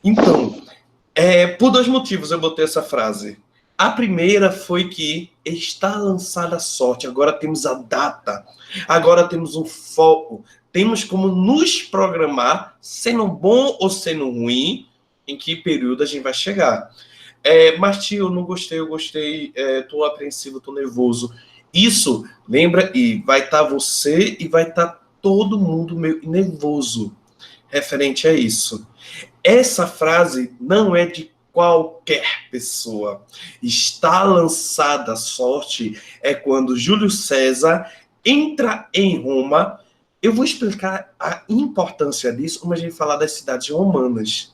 Então, por dois motivos eu botei essa frase. A primeira foi que está lançada a sorte, agora temos a data, agora temos um foco, temos como nos programar, sendo bom ou sendo ruim, em que período a gente vai chegar. Mas, tio, eu não gostei, eu gostei, tô apreensivo, tô nervoso. Isso, lembra, e vai estar você e vai estar todo mundo meio nervoso referente a isso. Essa frase não é de qualquer pessoa. Está lançada a sorte é quando Júlio César entra em Roma. Eu vou explicar a importância disso quando a gente falar das cidades romanas.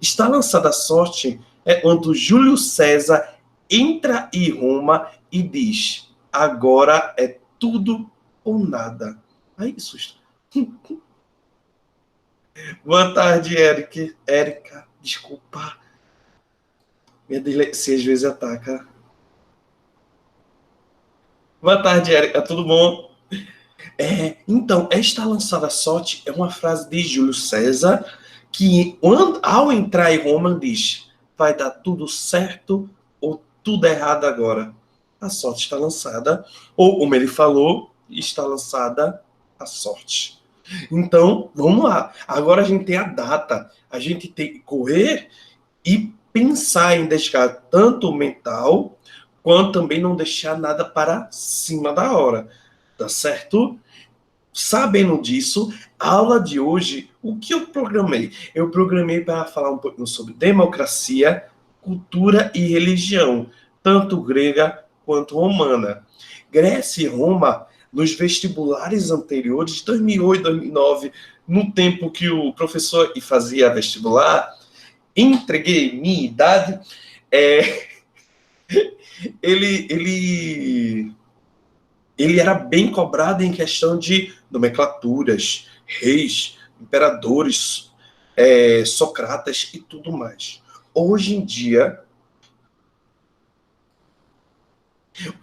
Está lançada a sorte é quando Júlio César entra em Roma e diz: agora é tudo ou nada. Aí, susto. Boa tarde, Eric. Érica, desculpa. Minha dislexia às vezes ataca. Boa tarde, Érica. Tudo bom? Então, esta lançada sorte é uma frase de Júlio César que, ao entrar em Roma, diz: vai dar tudo certo ou tudo errado agora. A sorte está lançada, ou como ele falou, está lançada a sorte. Então, vamos lá. Agora a gente tem a data. A gente tem que correr e pensar em deixar tanto o mental, quanto também não deixar nada para cima da hora. Tá certo? Sabendo disso, a aula de hoje, o que eu programei? Eu programei para falar um pouquinho sobre democracia, cultura e religião, tanto grega quanto romana. Grécia e Roma, nos vestibulares anteriores, de 2008, 2009, no tempo que o professor fazia vestibular, entreguei minha idade, é, ele, ele, ele era bem cobrado em questão de nomenclaturas, reis, imperadores, Sócrates e tudo mais. Hoje em dia,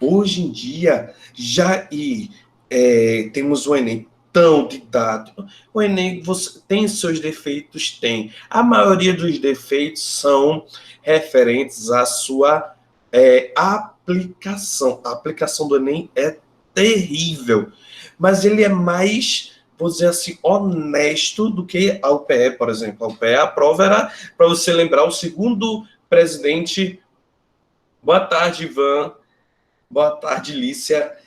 hoje em dia já temos o Enem tão didático. O Enem tem seus defeitos? Tem. A maioria dos defeitos são referentes à sua aplicação. A aplicação do Enem é terrível, mas ele é mais, vou dizer assim, honesto do que a UPE, por exemplo. A UPE, a prova era, para você lembrar, o segundo presidente. Boa tarde, Ivan. Boa tarde, Lícia.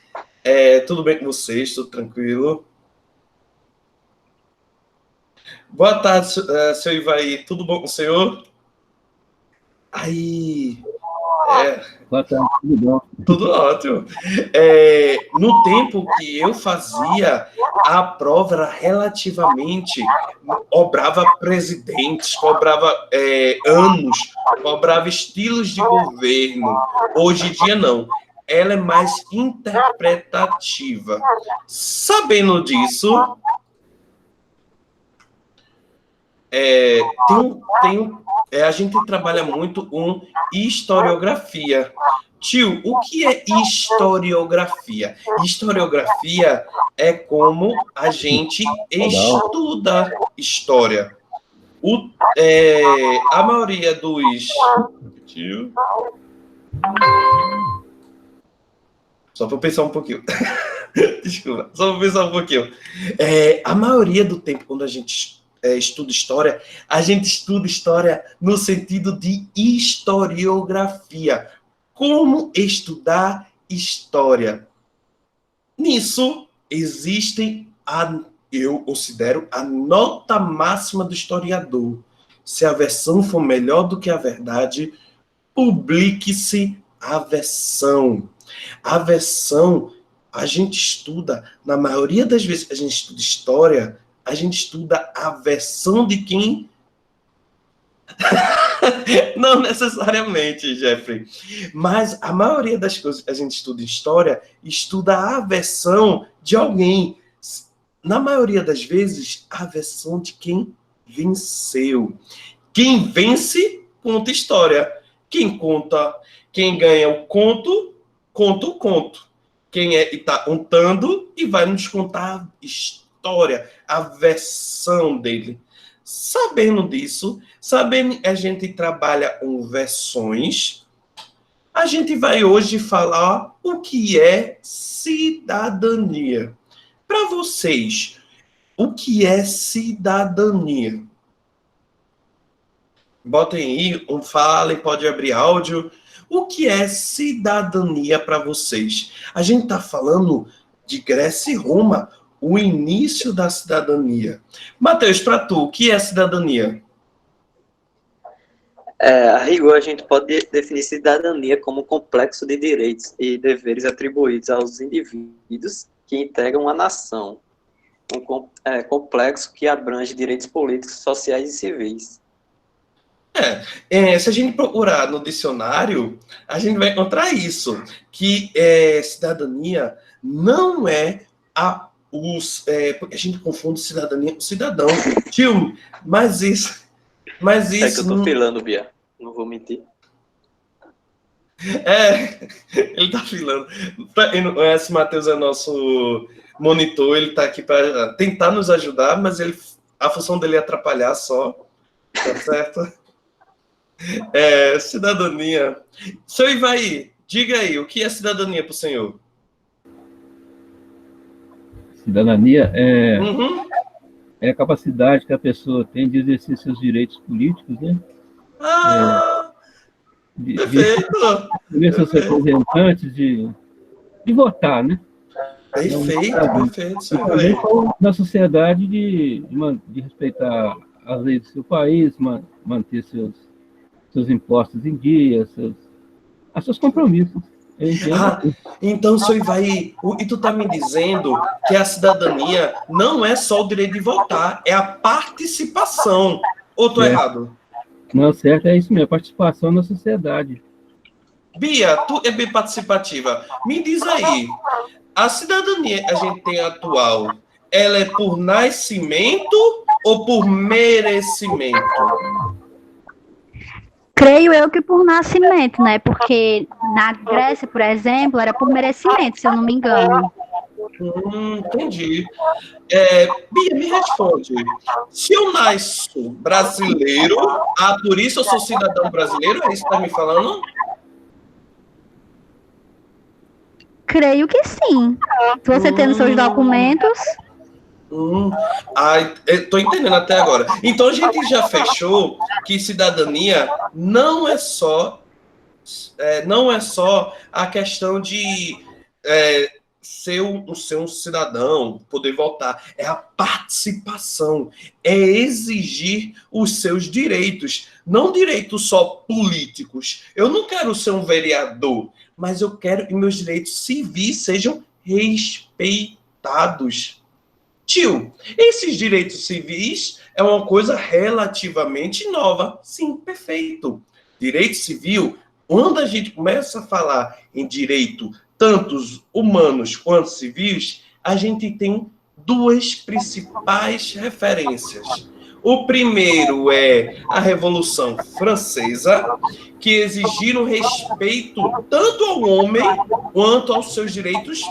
Tudo bem com vocês? Tudo tranquilo? Boa tarde, seu Ivaí. Tudo bom com o senhor? Aí, Boa tarde, tudo bom? tudo ótimo. No tempo que eu fazia, a prova era relativamente. Cobrava presidentes, cobrava anos, cobrava estilos de governo. Hoje em dia, não. Ela é mais interpretativa. Sabendo disso, a gente trabalha muito com historiografia. Tio, o que é historiografia? Historiografia é como a gente Legal. estuda história. A maioria dos. Tio. Só para pensar um pouquinho. Desculpa, só para pensar um pouquinho. A maioria do tempo, quando a gente estuda história, a gente estuda história no sentido de historiografia. Como estudar história? Nisso, eu considero, a nota máxima do historiador. Se a versão for melhor do que a verdade, publique-se a versão. A versão, a gente estuda, na maioria das vezes que a gente estuda história, a gente estuda a versão de quem. Não necessariamente, Jeffrey. Mas a maioria das coisas que a gente estuda em história, estuda a versão de alguém. Na maioria das vezes, a versão de quem venceu. Quem vence, conta história. Quem ganha o conto, conta o conto. Quem está contando e vai nos contar a história, a versão dele. sabendo disso, sabendo que a gente trabalha com versões, a gente vai hoje falar o que é cidadania. Para vocês, o que é cidadania? Botem aí, falem, pode abrir áudio. O que é cidadania para vocês? A gente está falando de Grécia e Roma, o início da cidadania. Matheus, para tu, o que é cidadania? A rigor, a gente pode definir cidadania como um complexo de direitos e deveres atribuídos aos indivíduos que integram a nação. Complexo que abrange direitos políticos, sociais e civis. Se a gente procurar no dicionário, a gente vai encontrar isso, que cidadania não é porque a gente confunde cidadania com cidadão. Tio, mas isso... É que eu tô filando, Bia. Não vou mentir. Ele tá filando. Esse Matheus é nosso monitor, ele tá aqui para tentar nos ajudar, mas a função dele é atrapalhar só. Tá certo? Cidadania. Seu Ivaí, diga aí, o que é cidadania para o senhor? Cidadania é a capacidade que a pessoa tem de exercer seus direitos políticos, né? Perfeito! De seus representantes, de votar, né? Perfeito. E também na sociedade de respeitar as leis do seu país, manter seus impostos em dia, seus compromissos. Então, senhor Ivaí, e tu tá me dizendo que a cidadania não é só o direito de votar, é a participação. Ou tô errado? Não, certo, é isso mesmo, a participação na sociedade. Bia, tu é bem participativa. Me diz aí, a cidadania que a gente tem atual, ela é por nascimento ou por merecimento? Creio eu que por nascimento, né? Porque na Grécia, por exemplo, era por merecimento, se eu não me engano. Entendi. Bia, me responde. Se eu nasço brasileiro, por isso eu sou cidadão brasileiro? É isso que tá me falando? Creio que sim. Se você tem nos seus documentos... Estou entendendo até agora. Então a gente já fechou que cidadania não é só a questão de ser um cidadão, poder votar. É a participação, é exigir os seus direitos, não direitos só políticos. Eu não quero ser um vereador, mas eu quero que meus direitos civis sejam respeitados. Tio, esses direitos civis é uma coisa relativamente nova. Sim, perfeito. Direito civil, quando a gente começa a falar em direito, tantos humanos quanto civis, a gente tem duas principais referências. O primeiro é a Revolução Francesa, que exigiram respeito tanto ao homem quanto aos seus direitos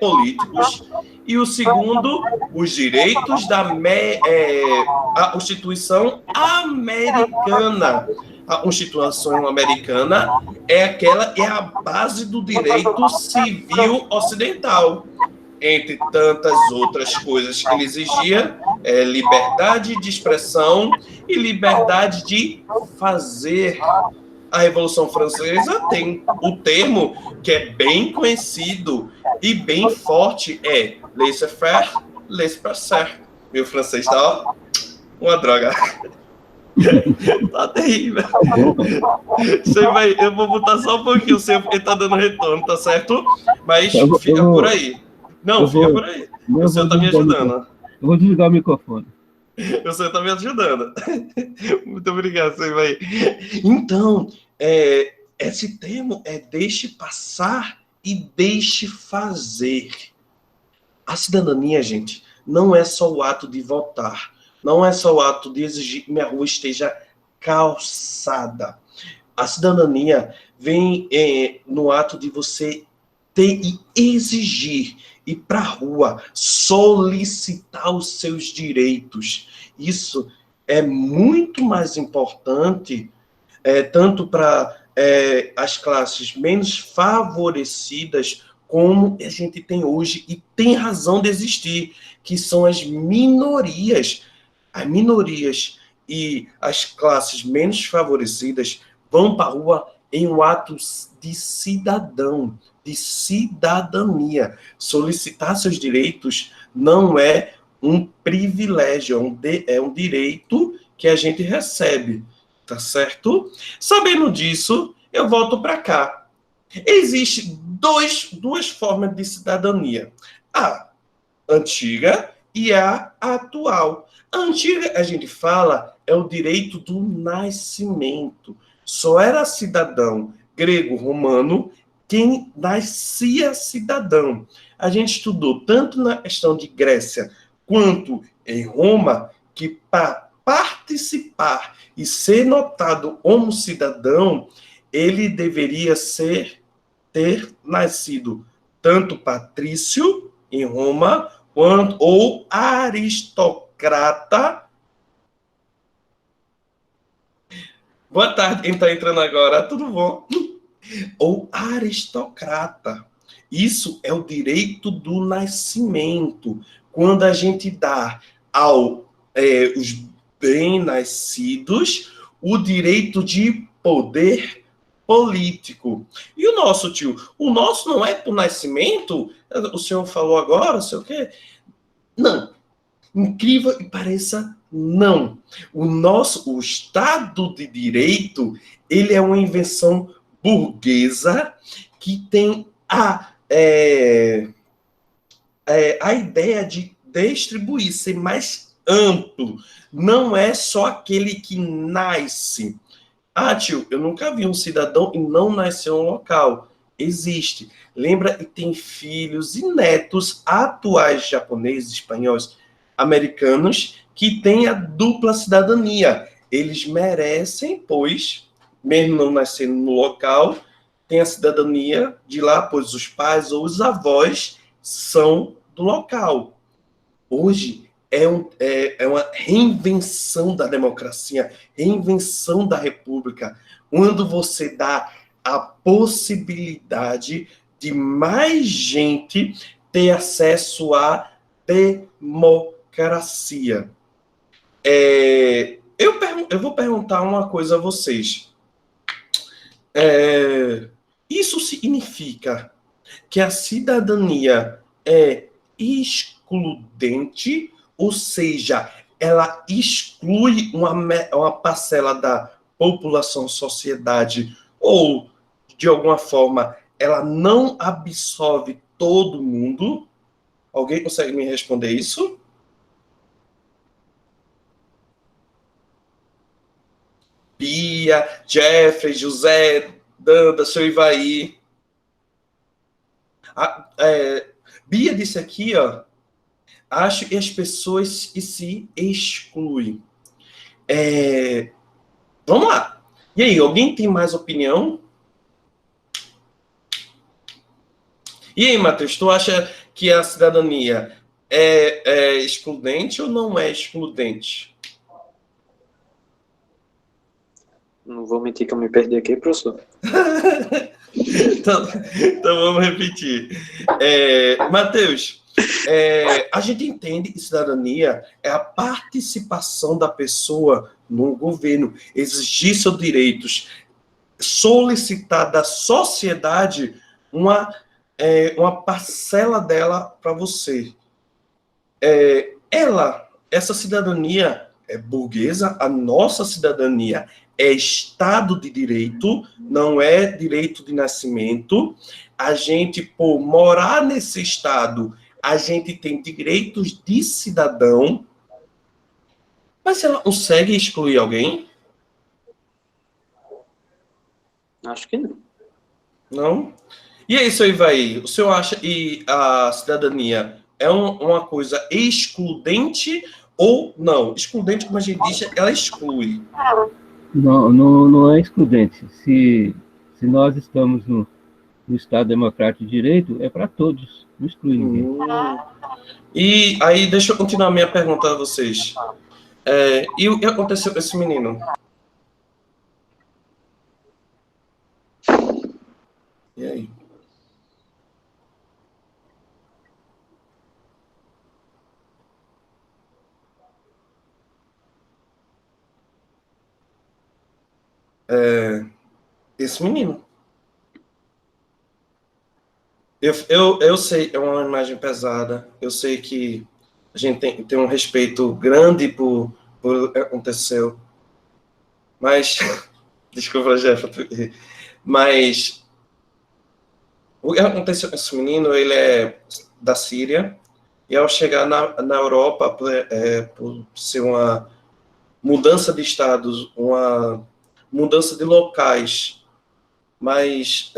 políticos. E o segundo, os direitos a Constituição Americana. A Constituição Americana é a base do direito civil ocidental. Entre tantas outras coisas que ele exigia, liberdade de expressão e liberdade de fazer. A Revolução Francesa tem o termo que é bem conhecido e bem forte, laissez-faire, laissez-passer. Meu francês tá uma droga. Tá terrível. Eu vou botar só um pouquinho o seu, porque tá dando retorno, tá certo? Mas fica por aí. Não, fica por aí. O seu tá me ajudando. Eu vou desligar o microfone. O senhor está me ajudando. Muito obrigado, senhor Ivaí. Então, esse termo é deixe passar e deixe fazer. A cidadania, gente, não é só o ato de votar. Não é só o ato de exigir que minha rua esteja calçada. A cidadania vem no ato de você ter e exigir, ir para a rua, solicitar os seus direitos. Isso é muito mais importante, tanto para as classes menos favorecidas, como a gente tem hoje, e tem razão de existir, que são as minorias. As minorias e as classes menos favorecidas vão para a rua em um ato de cidadão, de cidadania. Solicitar seus direitos não é um privilégio, é um direito que a gente recebe, tá certo? Sabendo disso, eu volto para cá. Existem duas formas de cidadania. A antiga e a atual. A antiga, a gente fala, é o direito do nascimento. Só era cidadão grego-romano quem nascia cidadão. A gente estudou tanto na questão de Grécia quanto em Roma que para participar e ser notado como cidadão, ele deveria ter nascido tanto patrício em Roma, ou aristocrata. Boa tarde, quem está entrando agora, tudo bom? Ou aristocrata. Isso é o direito do nascimento, quando a gente dá os bem-nascidos o direito de poder político. E o nosso, tio? O nosso não é por nascimento? O senhor falou agora, não sei o quê? Não. Incrível e pareça, não. O Estado de Direito, ele é uma invenção burguesa que tem a ideia de distribuir, ser mais amplo. Não é só aquele que nasce. Ah, tio, eu nunca vi um cidadão e não nasceu em um local. Existe. Lembra, e tem filhos e netos atuais japoneses, espanhóis, americanos, que têm a dupla cidadania. Eles merecem, pois, mesmo não nascendo no local, tem a cidadania de lá, pois os pais ou os avós são do local. Hoje é uma reinvenção da democracia, reinvenção da república, quando você dá a possibilidade de mais gente ter acesso à democracia. Eu vou perguntar uma coisa a vocês. Isso significa que a cidadania é excludente, ou seja, ela exclui uma parcela da população, sociedade, ou, de alguma forma, ela não absorve todo mundo? Alguém consegue me responder isso? Bia, Jeffrey, José, Danda, seu Ivaí. Bia disse aqui, ó, acho que as pessoas que se excluem. Vamos lá. E aí, alguém tem mais opinião? E aí, Matheus, tu acha que a cidadania é excludente ou não é excludente? Não vou mentir que eu me perdi aqui, professor. Então vamos repetir. Matheus, a gente entende que cidadania é a participação da pessoa no governo, exigir seus direitos, solicitar da sociedade uma parcela dela para você. Essa cidadania é burguesa, a nossa cidadania é Estado de Direito, não é direito de nascimento. A gente, por morar nesse Estado, a gente tem direitos de cidadão, mas ela consegue excluir alguém? Acho que não. Não? E aí, seu Ivaí, o senhor acha que a cidadania é uma coisa excludente ou não? Excludente, como a gente diz, ela exclui. Não é excludente. Se nós estamos no Estado Democrático de Direito é para todos, não exclui ninguém. E aí, deixa eu continuar a minha pergunta a vocês. E o que aconteceu com esse menino? E aí? Esse menino. Eu sei, é uma imagem pesada. Eu sei que a gente tem um respeito grande por o que aconteceu. Mas, desculpa, Jeff, mas o que aconteceu com esse menino, ele é da Síria, e ao chegar na Europa, por ser uma mudança de estados, uma mudança de locais mais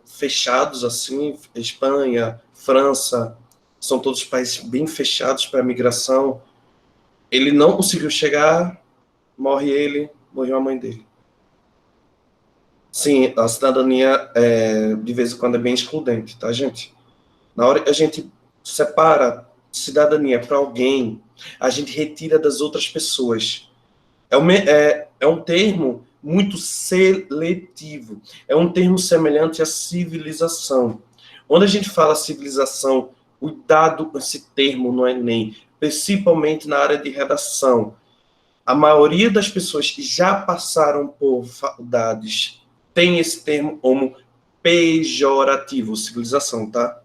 fechados, assim, Espanha, França, são todos países bem fechados para a migração. Ele não conseguiu chegar, morreu a mãe dele. Sim, a cidadania, de vez em quando, é bem excludente, tá, gente? Na hora que a gente separa cidadania para alguém, a gente retira das outras pessoas. É um termo muito seletivo. É um termo semelhante à civilização. Quando a gente fala civilização, cuidado com esse termo no Enem, principalmente na área de redação. A maioria das pessoas que já passaram por faculdades tem esse termo como pejorativo, civilização, tá?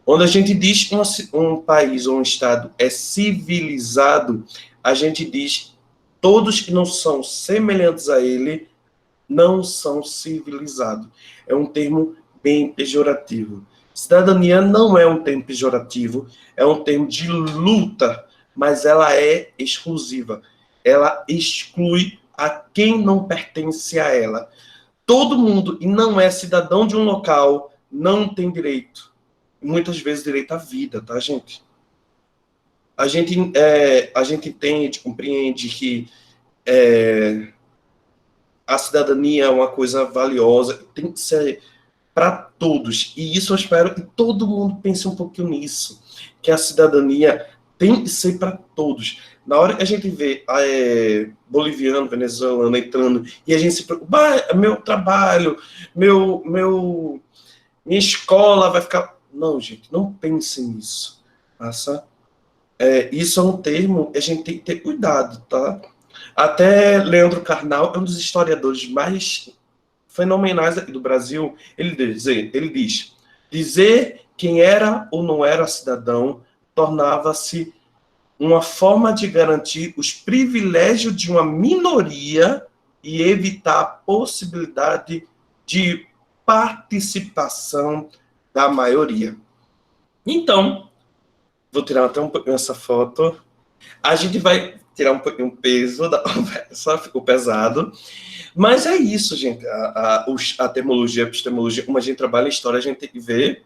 Quando a gente diz que um país ou um estado é civilizado, a gente diz todos que não são semelhantes a ele não são civilizados. É um termo bem pejorativo. Cidadania não é um termo pejorativo, é um termo de luta, mas ela é exclusiva. Ela exclui a quem não pertence a ela. Todo mundo e não é cidadão de um local não tem direito. Muitas vezes direito à vida, tá, gente? A gente entende, compreende que a cidadania é uma coisa valiosa, tem que ser para todos. E isso eu espero que todo mundo pense um pouquinho nisso, que a cidadania tem que ser para todos. Na hora que a gente vê boliviano, venezuelano entrando, e a gente se preocupa, meu trabalho, minha escola vai ficar... Não, gente, não pense nisso. Passa. Isso é um termo que a gente tem que ter cuidado, tá? Até Leandro Carnal é um dos historiadores mais fenomenais aqui do Brasil. Ele diz, dizer quem era ou não era cidadão tornava-se uma forma de garantir os privilégios de uma minoria e evitar a possibilidade de participação da maioria. Então, vou tirar até um pouquinho essa foto. A gente vai tirar um pouquinho o peso da conversa, ficou pesado. Mas é isso, gente. A termologia, a epistemologia, como a gente trabalha em história, a gente tem que ver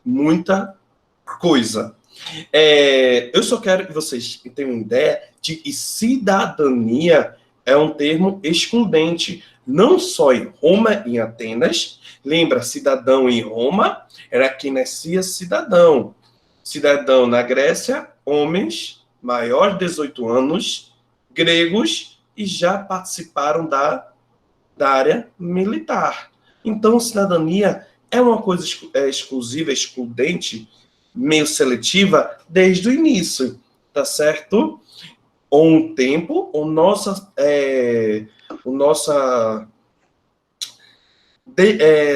muita coisa. Eu só quero que vocês tenham uma ideia de que cidadania é um termo excludente, não só em Roma e em Atenas. Lembra, cidadão em Roma era quem nascia cidadão. Cidadão na Grécia, homens maior de 18 anos, gregos, e já participaram da área militar. Então, cidadania é uma coisa exclusiva, excludente, meio seletiva, desde o início, tá certo? Ou um tempo, nossa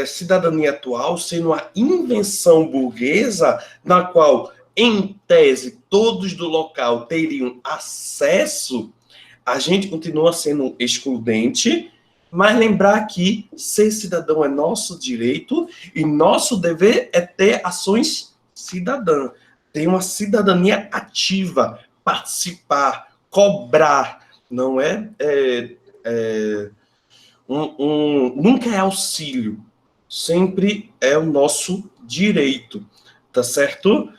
cidadania atual sendo uma invenção burguesa, na qual, em tese, todos do local teriam acesso, a gente continua sendo excludente, mas lembrar que ser cidadão é nosso direito e nosso dever é ter ações cidadãs. Ter uma cidadania ativa, participar, cobrar. Não nunca é auxílio. Sempre é o nosso direito. Tá certo?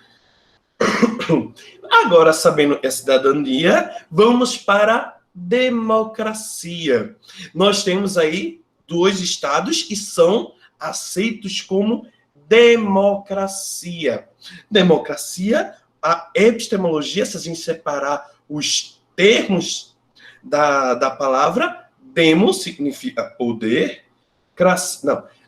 Agora, sabendo a cidadania, vamos para a democracia. Nós temos aí 2 estados que são aceitos como democracia. Democracia, a epistemologia, se a gente separar os termos da palavra, demo significa poder,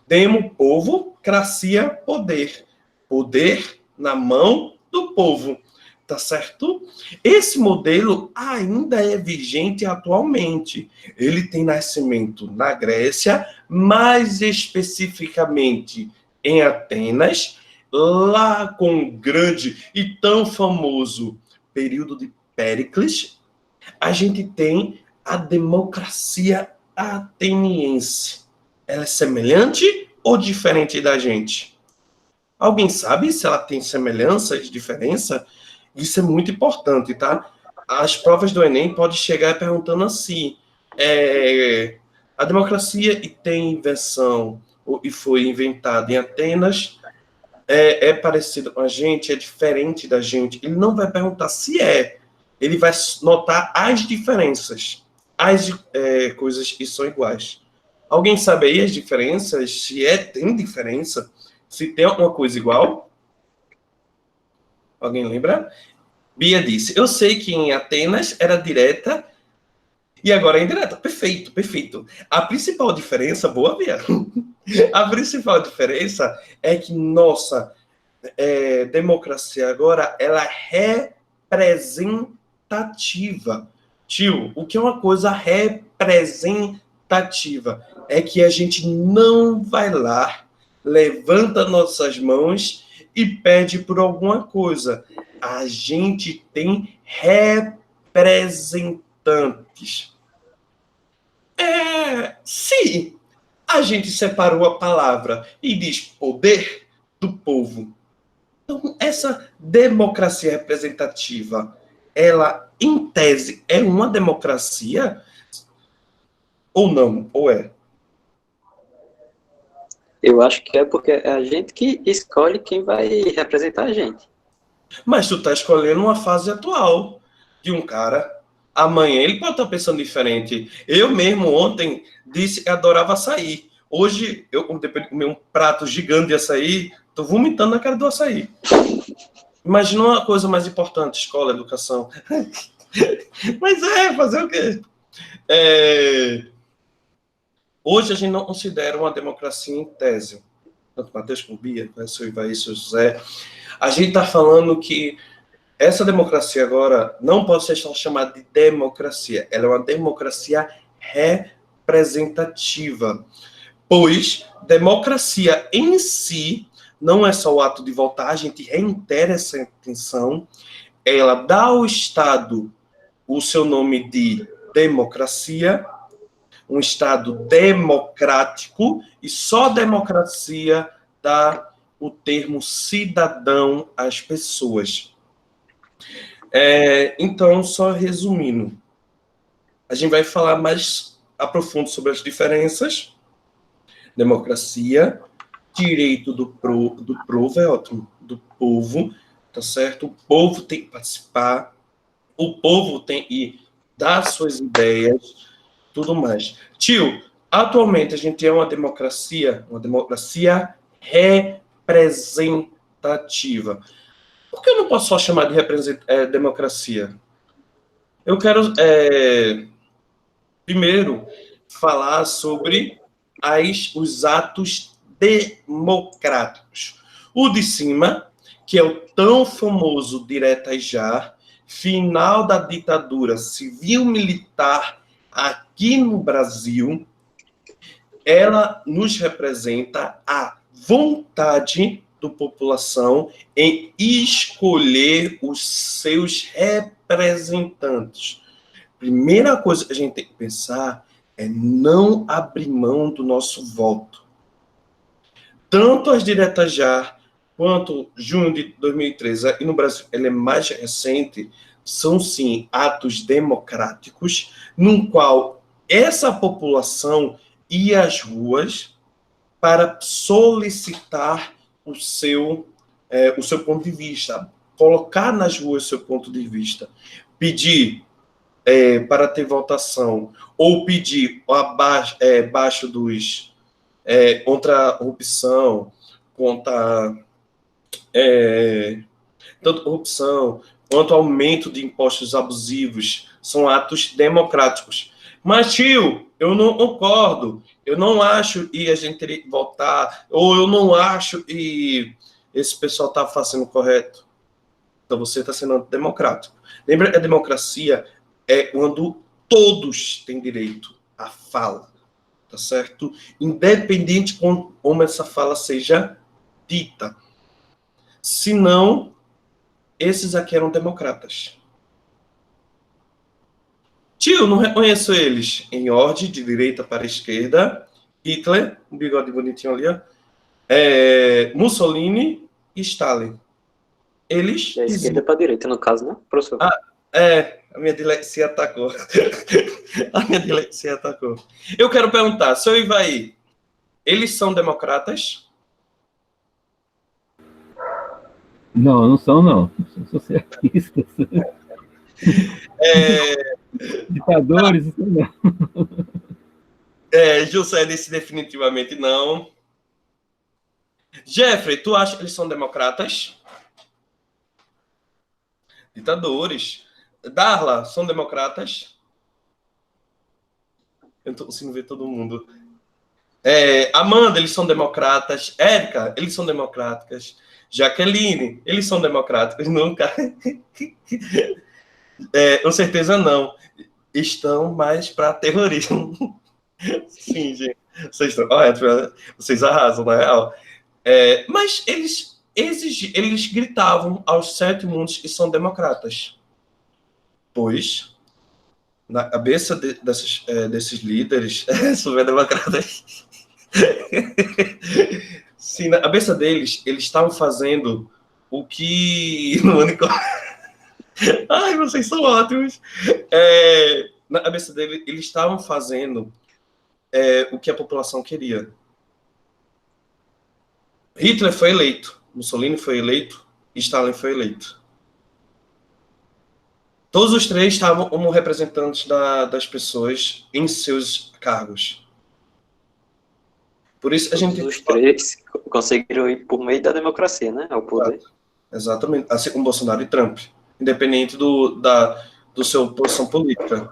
demo, povo, cracia, poder. Poder na mão do povo, tá certo? Esse modelo ainda é vigente atualmente. Ele tem nascimento na Grécia, mais especificamente em Atenas, lá com o grande e tão famoso período de Péricles, a gente tem a democracia ateniense. Ela é semelhante ou diferente da gente? Alguém sabe se ela tem semelhanças, diferença? Isso é muito importante, tá? As provas do Enem podem chegar perguntando assim, a democracia e tem invenção e foi inventada em Atenas, é parecido com a gente, é diferente da gente. Ele não vai perguntar se é, ele vai notar as diferenças, as coisas que são iguais. Alguém sabe aí as diferenças? Se tem diferença? Se tem alguma coisa igual? Alguém lembra? Bia disse, eu sei que em Atenas era direta e agora é indireta. Perfeito, perfeito. A principal diferença, boa, Bia. A principal diferença é que nossa democracia agora, ela é representativa. Tio, o que é uma coisa representativa? É que a gente não vai lá, levanta nossas mãos e pede por alguma coisa. A gente tem representantes. Se a gente separou a palavra e diz poder do povo, então essa democracia representativa, ela, em tese, é uma democracia? Ou não? Ou é? Eu acho que é porque é a gente que escolhe quem vai representar a gente. Mas tu tá escolhendo uma fase atual de um cara. Amanhã ele pode estar pensando diferente. Eu mesmo ontem disse que adorava açaí. Hoje, depois de comer um prato gigante de açaí, tô vomitando na cara do açaí. Imagina uma coisa mais importante, escola, educação. Mas fazer o quê? Hoje a gente não considera uma democracia em tese. Tanto Matheus como Bia, vai isso, José. A gente está falando que essa democracia agora não pode ser chamada de democracia. Ela é uma democracia representativa. Pois democracia em si não é só o ato de votar, a gente reitera essa intenção, ela dá ao Estado o seu nome de democracia, um Estado democrático, e só democracia dá o termo cidadão às pessoas. Então, só resumindo, a gente vai falar mais a profundo sobre as diferenças. Democracia, direito do povo, é ótimo, do povo, tá certo? O povo tem que participar, o povo tem que dar suas ideias, tudo mais. Tio, atualmente a gente tem uma democracia representativa. Por que eu não posso só chamar de democracia? Eu quero, primeiro, falar sobre os atos democráticos. O de cima, que é o tão famoso direta já, final da ditadura civil-militar aqui no Brasil, ela nos representa a vontade da população em escolher os seus representantes. Primeira coisa que a gente tem que pensar é não abrir mão do nosso voto. Tanto as diretas já, quanto junho de 2013, e no Brasil ela é mais recente, são sim atos democráticos, num qual essa população ia às ruas para solicitar o seu ponto de vista, colocar nas ruas o seu ponto de vista, pedir para ter votação, ou pedir abaixo contra a corrupção, contra tanto corrupção quanto aumento de impostos abusivos são atos democráticos. Mas, tio, eu não concordo, eu não acho e a gente teria que votar, ou eu não acho e esse pessoal está fazendo correto. Então você está sendo antidemocrático. Lembra que a democracia é quando todos têm direito à fala, tá certo? Independente de como essa fala seja dita. Se não, esses aqui eram democratas. Tio, não reconheço eles. Em ordem, de direita para a esquerda. Hitler, um bigode bonitinho ali, ó. Mussolini e Stalin. Eles... Da esquerda para a direita, no caso, né, professor? A minha dislexia atacou. A minha dislexia atacou. Eu quero perguntar, seu Ivaí, eles são democratas? Não são, não. São socialistas. Ditadores, isso não. José disse definitivamente não. Jeffrey, tu acha que eles são democratas? Ditadores. Darla, são democratas? Eu não tô conseguindo ver todo mundo. Amanda, eles são democratas. Érica, eles são democráticas. Jaqueline, eles são democráticos. Nunca. Com certeza não. Estão mais para terrorismo. Sim, gente. Vocês arrasam, na real. Mas eles gritavam aos 7 mundos que são democratas. Pois, na cabeça desses líderes, super democratas, sim, na cabeça deles, eles estavam fazendo o que... Ai, vocês são ótimos! Na cabeça deles, eles estavam fazendo o que a população queria. Hitler foi eleito, Mussolini foi eleito, Stalin foi eleito. Todos os 3 estavam como representantes das pessoas em seus cargos. Por isso a gente... Os 3 conseguiram ir por meio da democracia, né? Ao poder. Exatamente. Assim como Bolsonaro e Trump. Independente do seu posição política.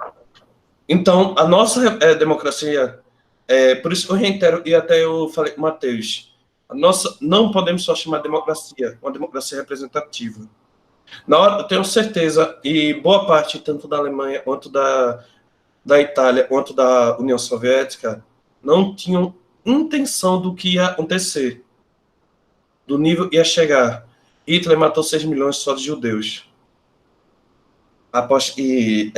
Então, a nossa democracia... por isso eu reitero, e até eu falei com o Matheus, não podemos só chamar de democracia, uma democracia representativa. Eu tenho certeza, e boa parte, tanto da Alemanha, quanto da Itália, quanto da União Soviética, não tinham intenção do que ia acontecer, do nível que ia chegar. Hitler matou 6 milhões só de judeus. Após que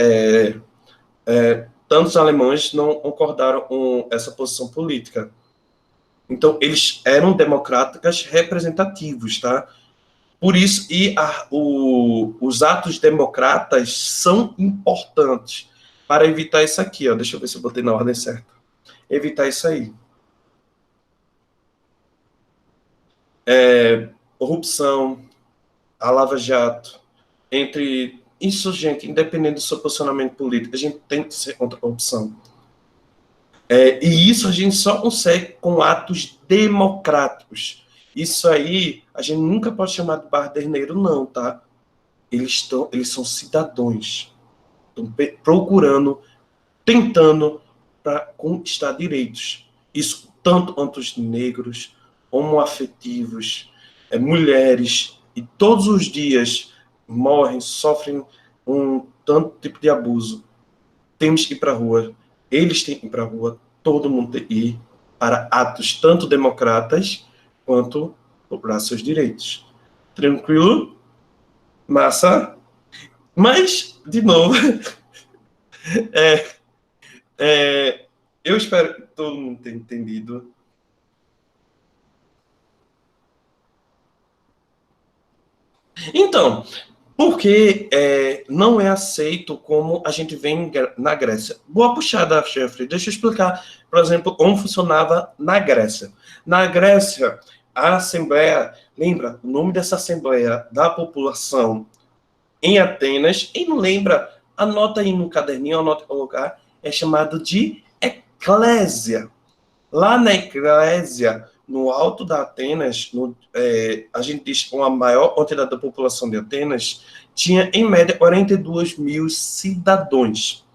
tantos alemães não concordaram com essa posição política. Então, eles eram democratas representativos, tá? Por isso, os atos democratas são importantes para evitar isso aqui, ó. Deixa eu ver se eu botei na ordem certa. Evitar isso aí. Corrupção, a Lava Jato, entre insurgente, independente do seu posicionamento político, a gente tem que ser contra a corrupção. E isso a gente só consegue com atos democráticos. Isso aí, a gente nunca pode chamar de baderneiro, não, tá? Eles são cidadãos. Estão procurando, tentando para conquistar direitos. Isso tanto quanto os negros, homoafetivos, mulheres, e todos os dias morrem, sofrem um tanto tipo de abuso. Temos que ir para a rua. Eles têm que ir para a rua. Todo mundo tem que ir para atos tanto democratas quanto cobrar seus direitos. Tranquilo? Massa? Mas, de novo, eu espero que todo mundo tenha entendido. Então, por que não é aceito como a gente vê na Grécia? Boa puxada, Jeffrey. Deixa eu explicar, por exemplo, como funcionava na Grécia. Na Grécia, a Assembleia, lembra o nome dessa Assembleia da população em Atenas, e não lembra, anota aí no caderninho, anota em lugar, é chamado de eclésia. Lá na eclésia, no alto da Atenas, a gente diz que a maior quantidade da população de Atenas tinha, em média, 42 mil cidadãos.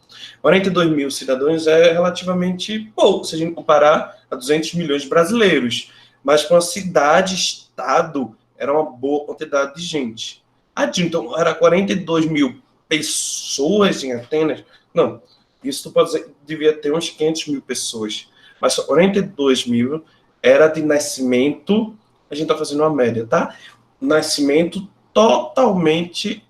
42 mil cidadãos é relativamente pouco, se a gente comparar a 200 milhões de brasileiros. Mas com a cidade-estado, era uma boa quantidade de gente. Então, era 42 mil pessoas em Atenas? Não, isso tu pode dizer que devia ter uns 500 mil pessoas. Mas só 42 mil era de nascimento, a gente está fazendo uma média, tá? Nascimento totalmente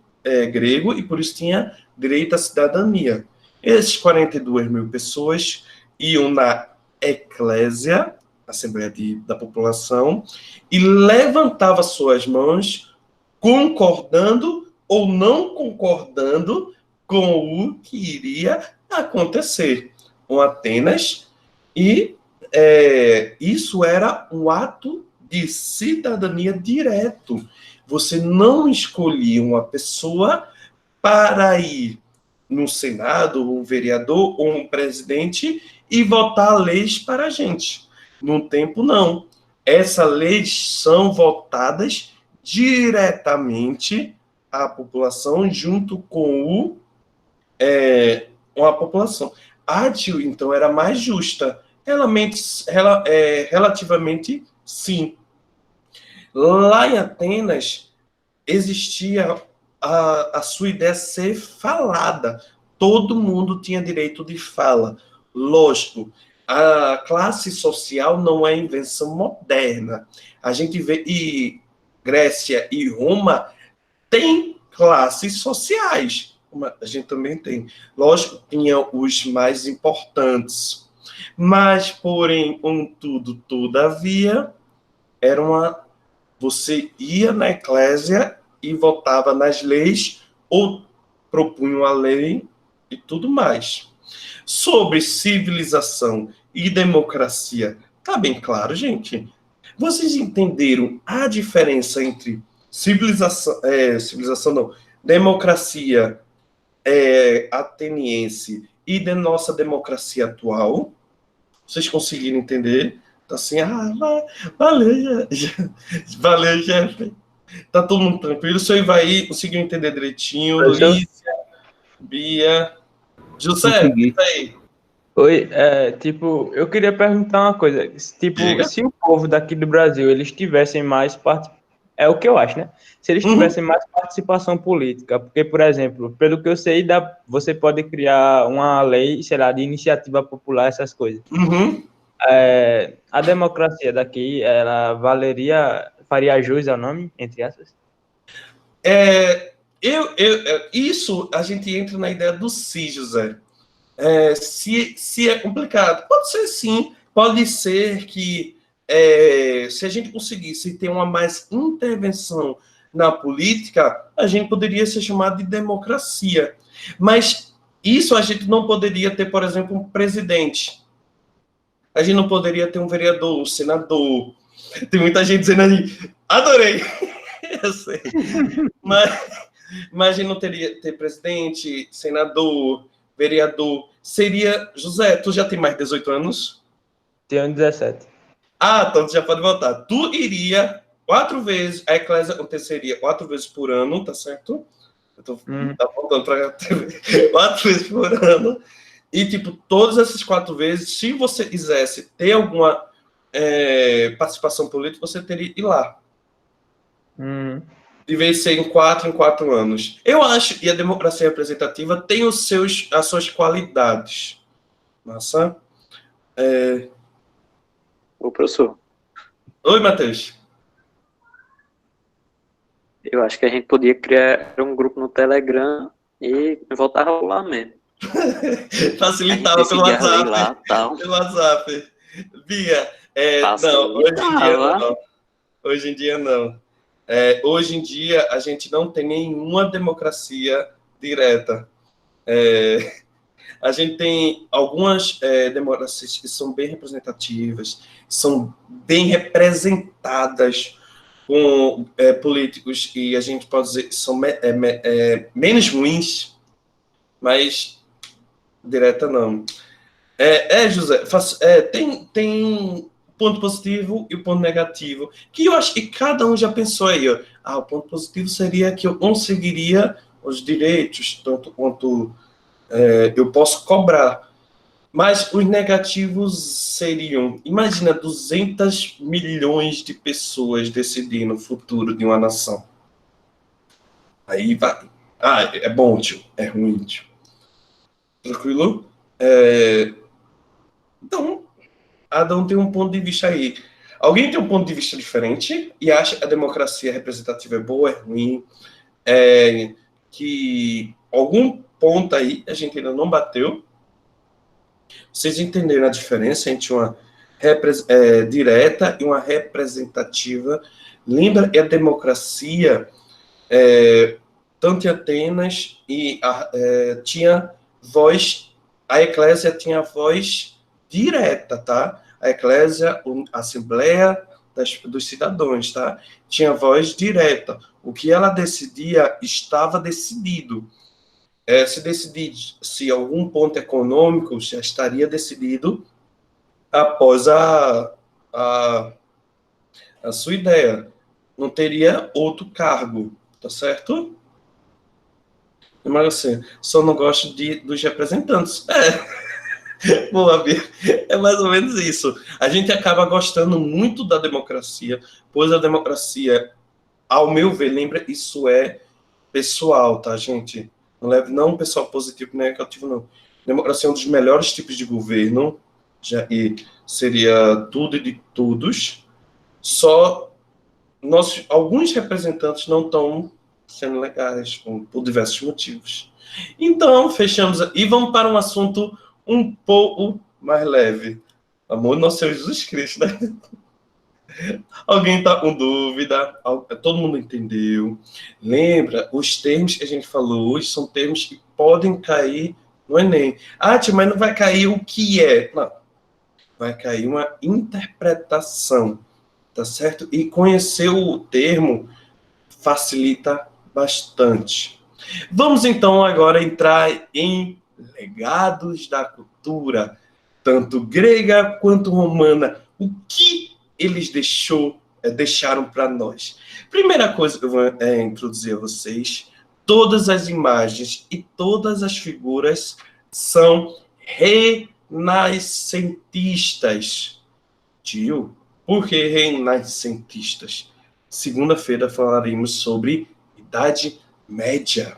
grego, e por isso tinha direito à cidadania. Esses 42 mil pessoas iam na eclésia, Assembleia da População, e levantava suas mãos concordando ou não concordando com o que iria acontecer com Atenas, e isso era um ato de cidadania direto. Você não escolhia uma pessoa para ir no Senado, um vereador ou um presidente e votar leis para a gente. No tempo, não. Essas leis são votadas diretamente à população junto com a população. A ATIL, então, era mais justa. Relativamente, sim. Lá em Atenas, existia a sua ideia ser falada. Todo mundo tinha direito de fala. Lógico, a classe social não é invenção moderna. A gente vê, e Grécia e Roma têm classes sociais. A gente também tem. Lógico, tinha os mais importantes. Mas, porém, contudo, todavia, você ia na eclésia e votava nas leis, ou propunha uma lei e tudo mais. Sobre civilização e democracia, tá bem claro, gente? Vocês entenderam a diferença entre civilização não, democracia ateniense e da nossa democracia atual? Vocês conseguiram entender? Tá assim, valeu, Jeff. Tá todo mundo tranquilo? O senhor vai conseguiu entender direitinho? Lícia, Bia, José, tá aí. Oi, eu queria perguntar uma coisa. Tipo, Diga. se o povo daqui do Brasil, eles tivessem mais é o que eu acho, né? Se eles tivessem mais participação política, porque, por exemplo, pelo que eu sei, você pode criar uma lei, sei lá, de iniciativa popular, essas coisas. A democracia daqui, ela faria jus ao nome, entre aspas? Isso a gente entra na ideia do si, José. Se é complicado, pode ser sim, pode ser que se a gente conseguisse ter uma mais intervenção na política, a gente poderia ser chamado de democracia. Mas isso a gente não poderia ter, por exemplo, um presidente. A gente não poderia ter um vereador, um senador. Tem muita gente dizendo ali, adorei. Eu sei. Mas a gente não teria ter presidente, senador, vereador. Seria... José, tu já tem mais de 18 anos? Tenho 17. Então tu já pode votar. Tu iria 4 vezes, a eclésia aconteceria 4 vezes por ano, tá certo? Eu tô apontando para 4 vezes por ano. E, tipo, todas essas 4 vezes, se você quisesse ter alguma participação política, você teria que ir lá. De vez de ser em 4 anos. Eu acho que a democracia representativa tem as suas qualidades. Nossa. Ô, professor. Oi, Matheus. Eu acho que a gente podia criar um grupo no Telegram e voltar a rolar mesmo. Facilitava pelo WhatsApp. Lá, tal. Pelo WhatsApp. Bia, não, hoje em dia não. Hoje em dia a gente não tem nenhuma democracia direta. A gente tem algumas democracias que são bem representativas, são bem representadas com políticos que a gente pode dizer que são menos ruins, mas direta não. José, tem ponto positivo e o ponto negativo, que eu acho que cada um já pensou aí, ó. O ponto positivo seria que eu conseguiria os direitos, tanto quanto eu posso cobrar. Mas os negativos seriam, imagina, 200 milhões de pessoas decidindo o futuro de uma nação. Aí vai. É bom, tio. É ruim, tio. Tranquilo? Então, cada um tem um ponto de vista aí. Alguém tem um ponto de vista diferente e acha que a democracia representativa é boa, é ruim, que algum ponto aí a gente ainda não bateu. Vocês entenderam a diferença entre uma direta e uma representativa? Lembra que a democracia, tanto em Atenas, tinha voz, a eclésia tinha voz direta, tá? A eclésia, a assembleia dos cidadãos, tá? Tinha voz direta. O que ela decidia estava decidido. Se decidir se algum ponto econômico já estaria decidido após a sua ideia. Não teria outro cargo, tá certo? Mas assim, só não gosto dos representantes. Boa, Bia. É mais ou menos isso. A gente acaba gostando muito da democracia, pois a democracia, ao meu ver, lembra, isso é pessoal, tá, gente? Não leve não pessoal positivo nem negativo, não. Democracia é um dos melhores tipos de governo, e seria tudo e de todos. Só alguns representantes não estão sendo legais, por diversos motivos. Então, fechamos e vamos para um assunto um pouco mais leve. Amor do nosso Senhor Jesus Cristo, né? Alguém está com dúvida? Todo mundo entendeu? Lembra, os termos que a gente falou hoje são termos que podem cair no Enem. Tia, mas não vai cair o que é? Não. Vai cair uma interpretação, tá certo? E conhecer o termo facilita bastante. Vamos, então, agora entrar em legados da cultura, tanto grega quanto romana. O que eles deixaram para nós? Primeira coisa que eu vou introduzir a vocês, todas as imagens e todas as figuras são renascentistas. Tio, por que renascentistas? Segunda-feira falaremos sobre Idade Média,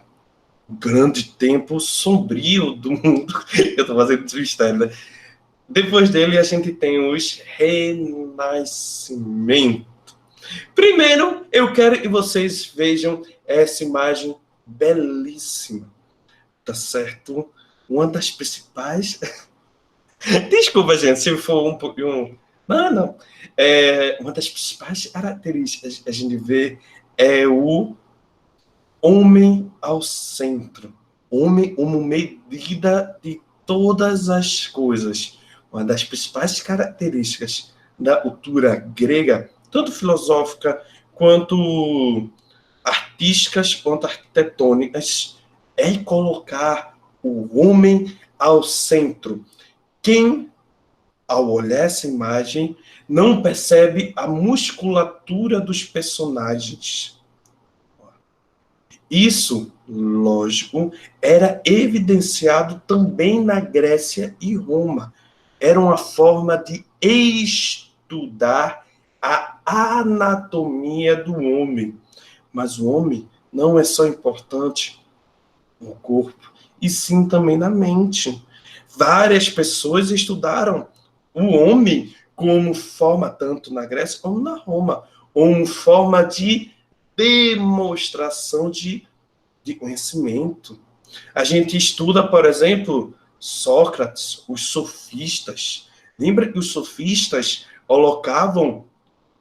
o grande tempo sombrio do mundo. Eu estou fazendo mistério, né? Depois dele, a gente tem os Renascimento. Primeiro, eu quero que vocês vejam essa imagem belíssima, tá certo? Uma das principais... Desculpa, gente, se for um pouquinho... Não. Uma das principais características que a gente vê é o homem ao centro. Homem como medida de todas as coisas. Uma das principais características da cultura grega, tanto filosófica, quanto artísticas, quanto arquitetônicas, é colocar o homem ao centro. Quem, ao olhar essa imagem, não percebe a musculatura dos personagens. Isso, lógico, era evidenciado também na Grécia e Roma. Era uma forma de estudar a anatomia do homem. Mas o homem não é só importante no corpo, e sim também na mente. Várias pessoas estudaram o homem como forma, tanto na Grécia como na Roma, como forma de demonstração de conhecimento. A gente estuda, por exemplo, Sócrates, os sofistas. Lembra que os sofistas colocavam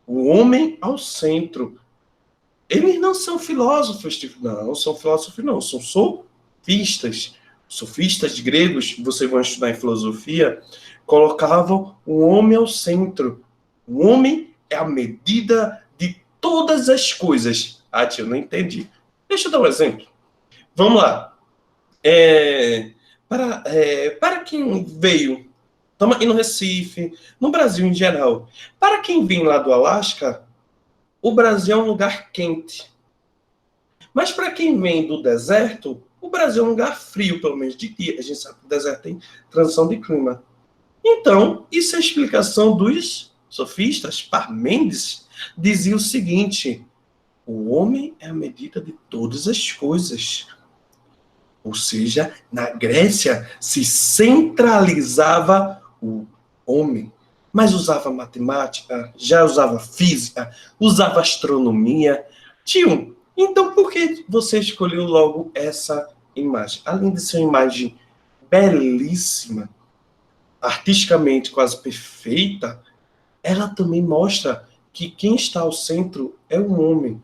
o homem ao centro. Eles não são filósofos, não são filósofos, não, são sofistas. Sofistas gregos, vocês vão estudar em filosofia, colocavam o homem ao centro. O homem é a medida de todas as coisas. Tia, eu não entendi. Deixa eu dar um exemplo. Vamos lá. Para quem veio E no Recife, no Brasil em geral. Para quem vem lá do Alasca, o Brasil é um lugar quente. Mas para quem vem do deserto, o Brasil é um lugar frio, pelo menos de dia. A gente sabe que o deserto tem transição de clima. Então, isso é a explicação dos sofistas. Parmênides dizia o seguinte: o homem é a medida de todas as coisas. Ou seja, na Grécia se centralizava o homem, mas usava matemática, já usava física, usava astronomia. Tio, então por que você escolheu logo essa imagem? Além de ser uma imagem belíssima, artisticamente quase perfeita, ela também mostra que quem está ao centro é o homem.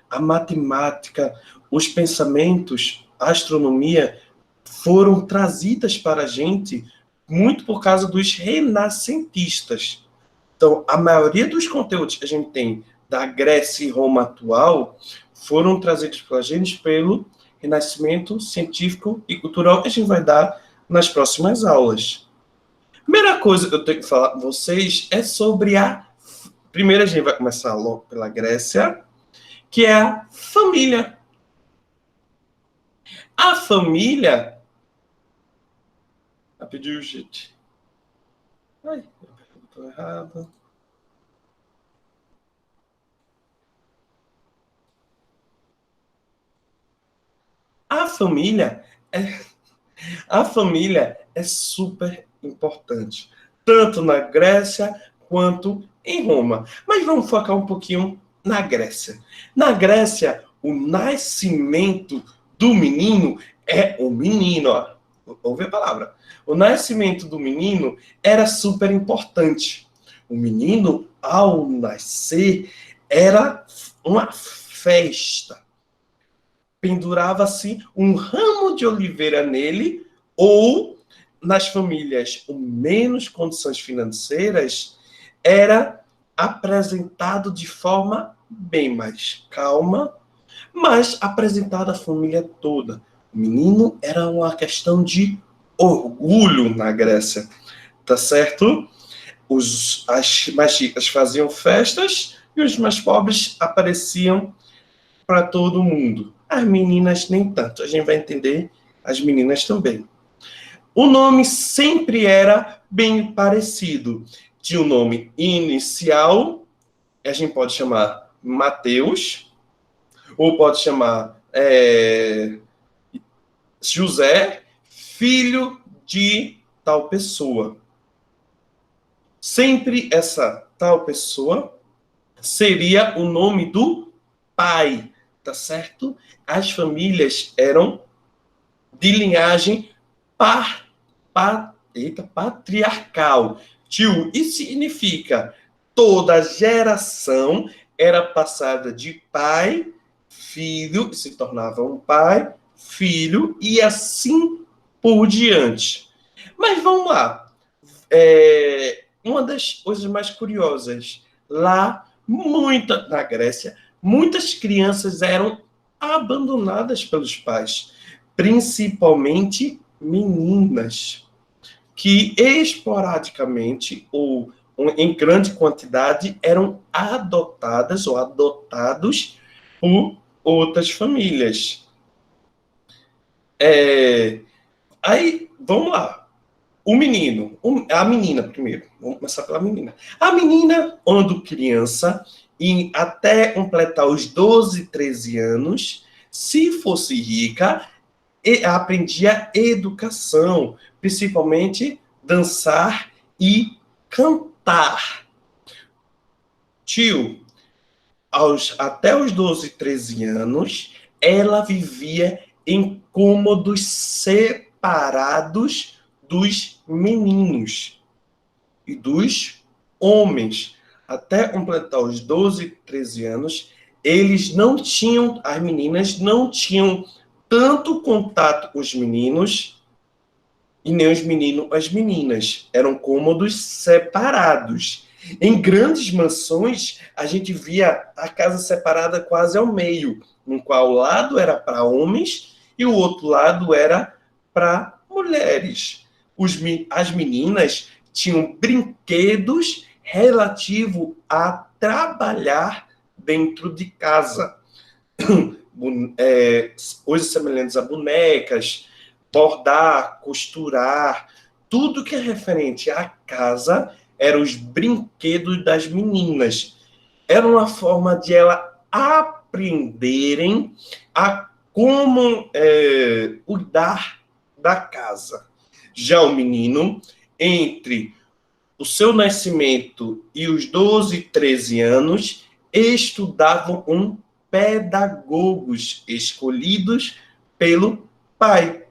A matemática, os pensamentos, a astronomia foram trazidas para a gente muito por causa dos renascentistas. Então, a maioria dos conteúdos que a gente tem da Grécia e Roma atual foram trazidos para a gente pelo renascimento científico e cultural que a gente vai dar nas próximas aulas. Primeira coisa que eu tenho que falar com vocês é sobre a... Primeiro a gente vai começar logo pela Grécia, que é a família. A família... Rapidinho, gente. Ai, eu estou errado. A família é super importante, tanto na Grécia quanto em Roma. Mas vamos focar um pouquinho na Grécia. Na Grécia, o nascimento do menino é o menino, ó. Ouve a palavra. O nascimento do menino era super importante. O menino, ao nascer, era uma festa. Pendurava-se um ramo de oliveira nele, ou, nas famílias com menos condições financeiras, era apresentado de forma bem mais calma, mas apresentado à família toda. O menino era uma questão de orgulho na Grécia, tá certo? As mais ricas faziam festas e os mais pobres apareciam para todo mundo. As meninas nem tanto, a gente vai entender as meninas também. O nome sempre era bem parecido. Tinha o nome inicial, a gente pode chamar Mateus, ou pode chamar José, filho de tal pessoa. Sempre essa tal pessoa seria o nome do pai, tá certo? As famílias eram de linhagem patriarcal. Tio, isso significa toda geração era passada de pai, filho, se tornava um pai, filho, e assim por diante. Mas vamos lá. Uma das coisas mais curiosas, lá, na Grécia, muitas crianças eram abandonadas pelos pais, principalmente meninas, que esporadicamente ou em grande quantidade eram adotadas ou adotados por outras famílias. Aí, vamos lá. O menino, a menina primeiro, vamos começar pela menina. A menina, quando criança, e até completar os 12, 13 anos, se fosse rica, aprendia educação, principalmente dançar e cantar. Tio, até os 12, 13 anos, ela vivia em cômodos separados dos meninos e dos homens. Até completar os 12, 13 anos, as meninas não tinham tanto contato com os meninos e nem os meninos as meninas. Eram cômodos separados. Em grandes mansões, a gente via a casa separada quase ao meio, no qual o lado era para homens e o outro lado era para mulheres. As meninas tinham brinquedos relativos a trabalhar dentro de casa. Coisas semelhantes a bonecas, bordar, costurar, tudo que é referente à casa eram os brinquedos das meninas. Era uma forma de elas aprenderem a como cuidar da casa. Já o menino, entre o seu nascimento e os 12, 13 anos, estudavam pedagogos escolhidos pelo pai.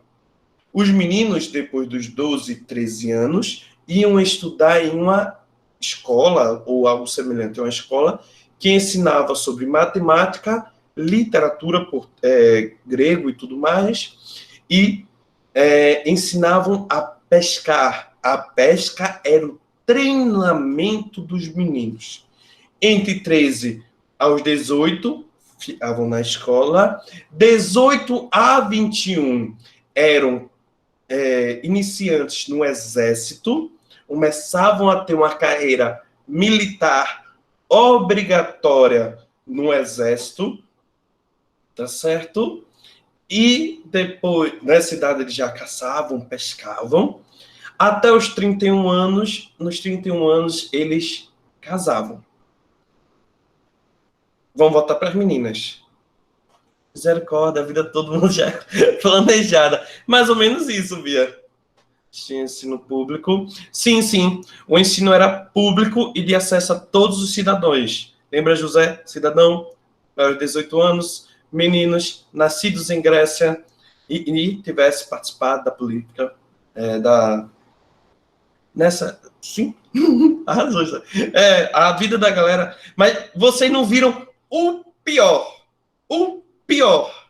Os meninos, depois dos 12, 13 anos, iam estudar em uma escola, ou algo semelhante a uma escola, que ensinava sobre matemática, literatura, grego e tudo mais, e ensinavam a pescar. A pesca era o treinamento dos meninos. Entre 13 aos 18, ficavam na escola. 18 a 21 eram iniciantes no exército, começavam a ter uma carreira militar obrigatória no exército, tá certo? E depois, nessa idade, eles já caçavam, pescavam. Até os 31 anos, nos 31 anos, eles casavam. Vamos voltar para as meninas. Misericórdia, a vida de todo mundo já é planejada. Mais ou menos isso, Bia. Tinha ensino público. Sim, sim. O ensino era público e de acesso a todos os cidadãos. Lembra, José? Cidadão, aos 18 anos, meninos, nascidos em Grécia e tivesse participado da política Sim. A vida da galera. Mas vocês não viram o pior. O pior.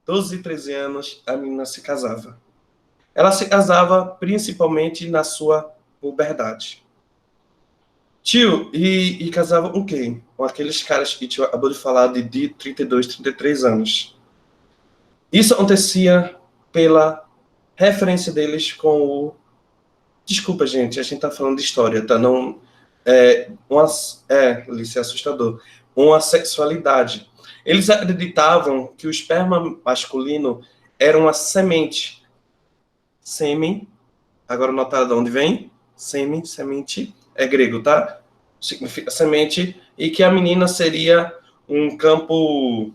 12 e 13 anos, a menina se casava. Ela se casava principalmente na sua puberdade. Tio, e casava com quem? Com aqueles caras que tio acabou de falar de 32, 33 anos. Isso acontecia pela referência deles com o... Desculpa, gente, a gente tá falando de história, tá? Não... Alice, é assustador. Uma sexualidade. Eles acreditavam que o esperma masculino era uma semente. Sêmen, agora notaram de onde vem? Sêmen, semente, é grego, tá? Significa semente, e que a menina seria um campo...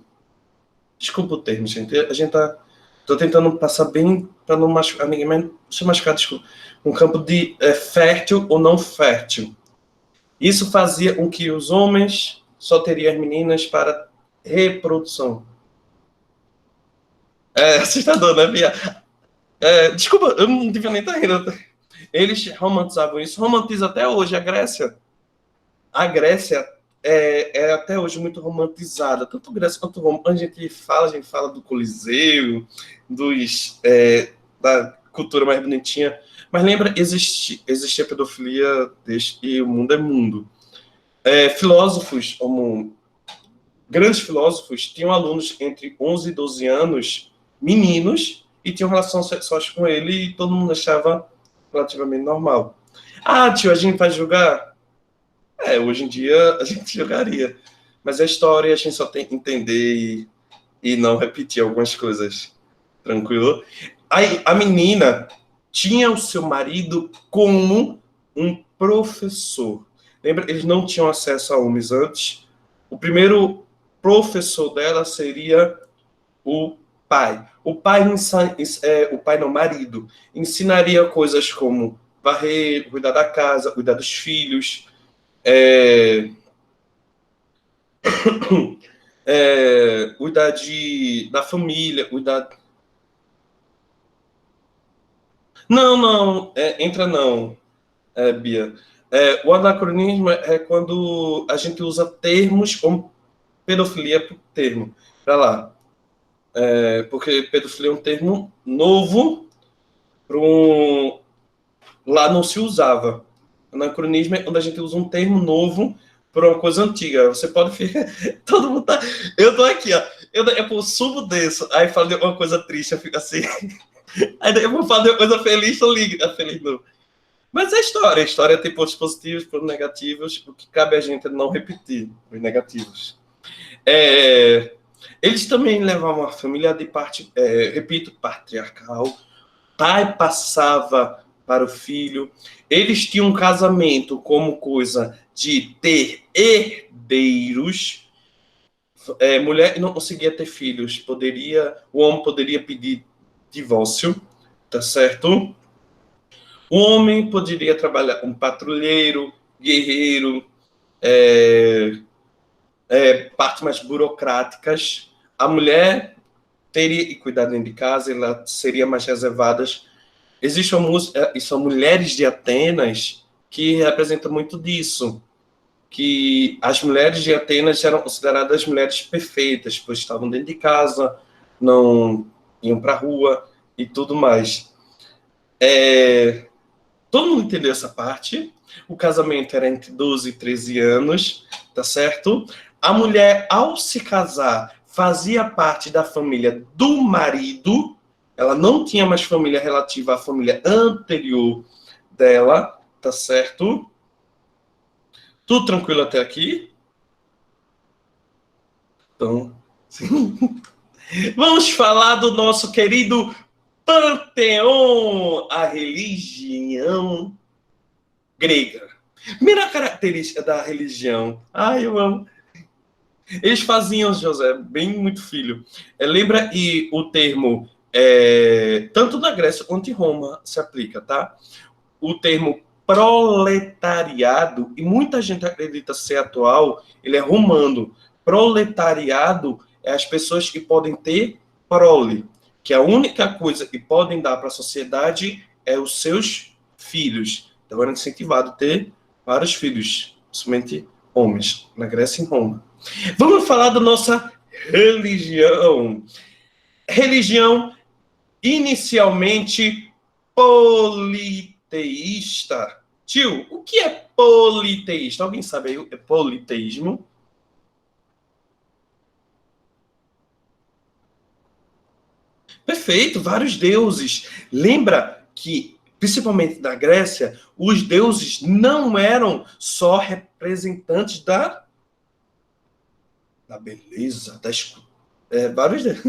Desculpa o termo, gente. A gente tá... Tô tentando passar bem para não machucar ninguém, mas deixa eu machucar, desculpa. Um campo de fértil ou não fértil. Isso fazia com que os homens só teriam as meninas para reprodução. É assustador, né, Bia? Desculpa, eu não devia nem estar rindo. Eles romantizavam isso. Romantiza até hoje a Grécia. A Grécia é até hoje muito romantizada. Tanto Grécia quanto Roma. A gente fala do Coliseu, da cultura mais bonitinha. Mas lembra, existia pedofilia e o mundo é mundo. Filósofos, grandes filósofos, tinham alunos entre 11 e 12 anos, meninos, e tinham relações sexuais com ele e todo mundo achava relativamente normal. Ah, tio, a gente vai julgar? Hoje em dia a gente julgaria. Mas a história a gente só tem que entender e não repetir algumas coisas. Tranquilo? Aí a menina tinha o seu marido como um professor. Lembra? Eles não tinham acesso a homens antes. O primeiro professor dela seria o pai. O pai não, marido, ensinaria coisas como varrer, cuidar da casa, cuidar dos filhos, cuidar da família, cuidar... Não, entra não, Bia. O anacronismo é quando a gente usa termos como pedofilia por termo. Para lá. Porque pedofilia é um termo novo, lá não se usava. Anacronismo é quando a gente usa um termo novo para uma coisa antiga. Você pode ficar... Todo mundo tá... Eu tô aqui, ó. Eu subo desço, aí falo de uma coisa triste, eu fico assim. Aí eu vou falar de uma coisa feliz, eu ligo. Feliz não. Mas é a história tem pontos positivos, pontos negativos, o que cabe a gente é não repetir os negativos. Eles também levavam a família de parte, repito, patriarcal. Pai passava para o filho. Eles tinham um casamento como coisa de ter herdeiros. Mulher não conseguia ter filhos, o homem poderia pedir divórcio, tá certo? O homem poderia trabalhar como patrulheiro, guerreiro, partes mais burocráticas. A mulher teria que cuidar dentro de casa, ela seria mais reservada. Existem são mulheres de Atenas que representam muito disso, que as mulheres de Atenas eram consideradas mulheres perfeitas, pois estavam dentro de casa, não iam para a rua e tudo mais. Todo mundo entendeu essa parte. O casamento era entre 12 e 13 anos, tá certo? A mulher, ao se casar, fazia parte da família do marido, ela não tinha mais família relativa à família anterior dela, tá certo? Tudo tranquilo até aqui? Então, sim. Vamos falar do nosso querido Panteão, a religião grega. Primeira característica da religião. Eu amo. Eles faziam, José, bem muito filho. Lembra e o termo, tanto na Grécia quanto em Roma se aplica, tá? O termo proletariado, e muita gente acredita ser atual, ele é romano. Proletariado é as pessoas que podem ter prole, que a única coisa que podem dar para a sociedade é os seus filhos. Então era incentivado a ter vários filhos, somente homens, na Grécia e em Roma. Vamos falar da nossa religião. Religião inicialmente politeísta. Tio, o que é politeísta? Alguém sabe aí o que é politeísmo? Perfeito, vários deuses. Lembra que, principalmente na Grécia, os deuses não eram só representantes da beleza, vários deuses.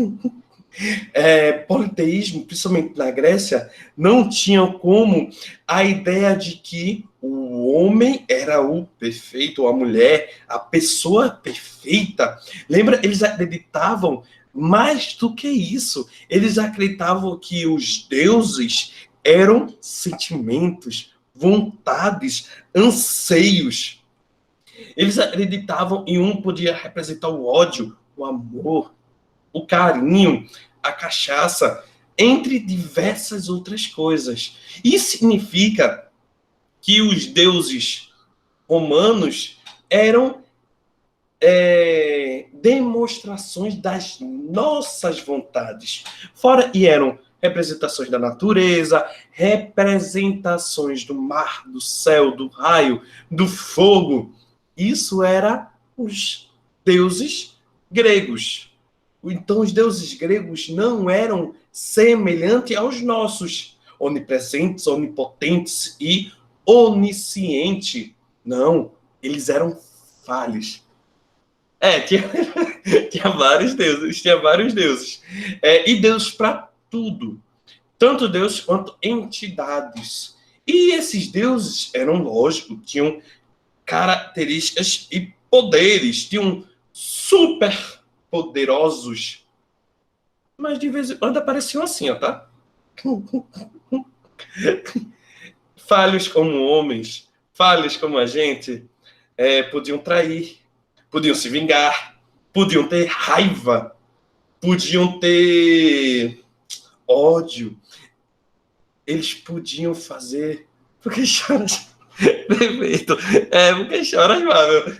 Politeísmo, principalmente na Grécia, não tinha como a ideia de que o homem era o perfeito, ou a mulher, a pessoa perfeita. Lembra, eles acreditavam mais do que isso. Eles acreditavam que os deuses eram sentimentos, vontades, anseios. Eles acreditavam em um podia representar o ódio, o amor, o carinho, a cachaça, entre diversas outras coisas. Isso significa que os deuses romanos eram demonstrações das nossas vontades. E eram representações da natureza, representações do mar, do céu, do raio, do fogo. Isso era os deuses gregos. Então, os deuses gregos não eram semelhantes aos nossos, onipresentes, onipotentes e oniscientes. Não, eles eram falhos. Tinha vários deuses. E deuses para tudo. Tanto deuses quanto entidades. E esses deuses eram, lógico, tinham características e poderes, tinham super poderosos, mas de vez em quando apareciam assim, tá? Falhos como homens, falhos como a gente, podiam trair, podiam se vingar, podiam ter raiva, podiam ter ódio, eles podiam fazer... Por que choras? Perfeito. Por que choras, Fábio?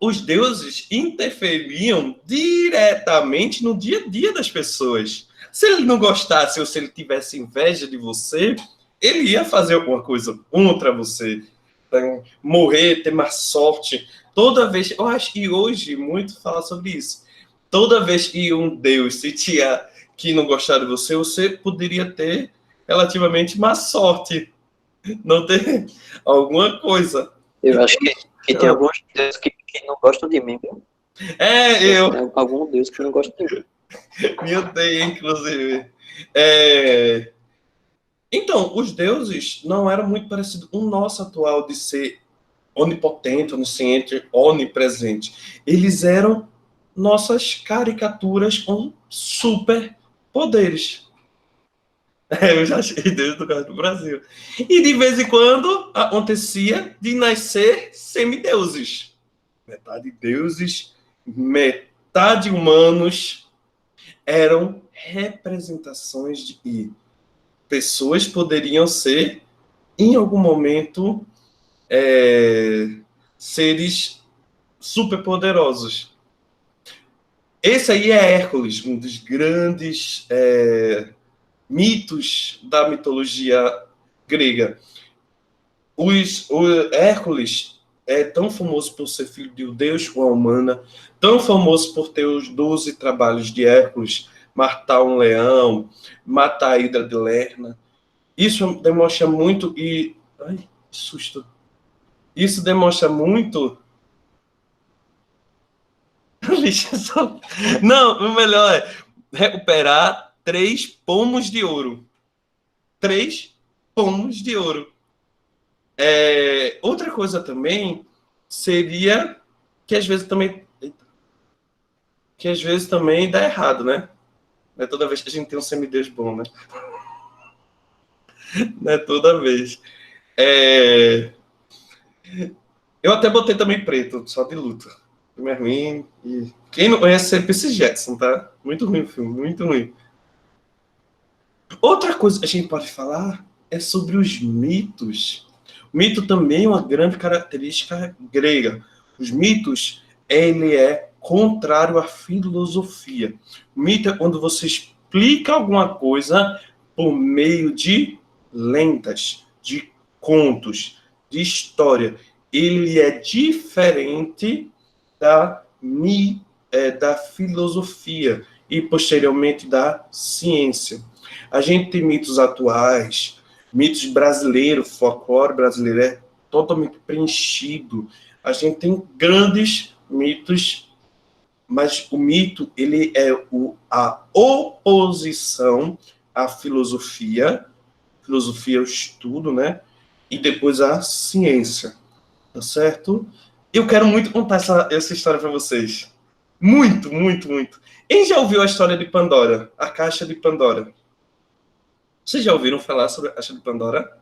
Os deuses interferiam diretamente no dia a dia das pessoas. Se ele não gostasse ou se ele tivesse inveja de você, ele ia fazer alguma coisa contra você. Então, morrer, ter má sorte. Toda vez... Eu acho que hoje muito fala sobre isso. Toda vez que um deus sentia que não gostava de você, você poderia ter relativamente má sorte. Não ter alguma coisa. Eu acho que tem alguns deuses que não gostam de mim, viu? Eu Tem algum deus que não gosta de mim. me odeio, inclusive. Então, os deuses não eram muito parecidos com o nosso atual de ser onipotente, onisciente, onipresente. Eles eram nossas caricaturas com superpoderes. Eu já achei Deus do caso do Brasil. E de vez em quando acontecia de nascer semideuses. Metade deuses, metade humanos, eram representações de que pessoas poderiam ser, em algum momento, seres superpoderosos. Esse aí é Hércules, um dos grandes mitos da mitologia grega. O Hércules é tão famoso por ser filho de um deus com a humana, tão famoso por ter os 12 trabalhos de Hércules, matar um leão, matar a Hidra de Lerna. Isso demonstra muito Ai, que susto. Isso demonstra muito... Não, o melhor é recuperar 3 pomos de ouro. 3 pomos de ouro. Outra coisa também seria que às vezes também dá errado, né? Não é toda vez que a gente tem um semideus bom, né? Não é toda vez. Eu até botei também preto, só de luta. O filme é ruim. E quem não conhece sempre esse Jetson, tá? Muito ruim o filme, muito ruim. Outra coisa que a gente pode falar é sobre os mitos. O mito também é uma grande característica grega. Os mitos, ele é contrário à filosofia. O mito é quando você explica alguma coisa por meio de lendas, de contos, de história. Ele é diferente da filosofia e, posteriormente, da ciência. A gente tem mitos atuais, mitos brasileiros, folclore brasileiro é totalmente preenchido. A gente tem grandes mitos, mas o mito ele é a oposição à filosofia. Filosofia é o estudo, né? E depois a ciência, tá certo? Eu quero muito contar essa história para vocês. Muito, muito, muito. Quem já ouviu a história de Pandora? A Caixa de Pandora? Vocês já ouviram falar sobre a Caixa de Pandora?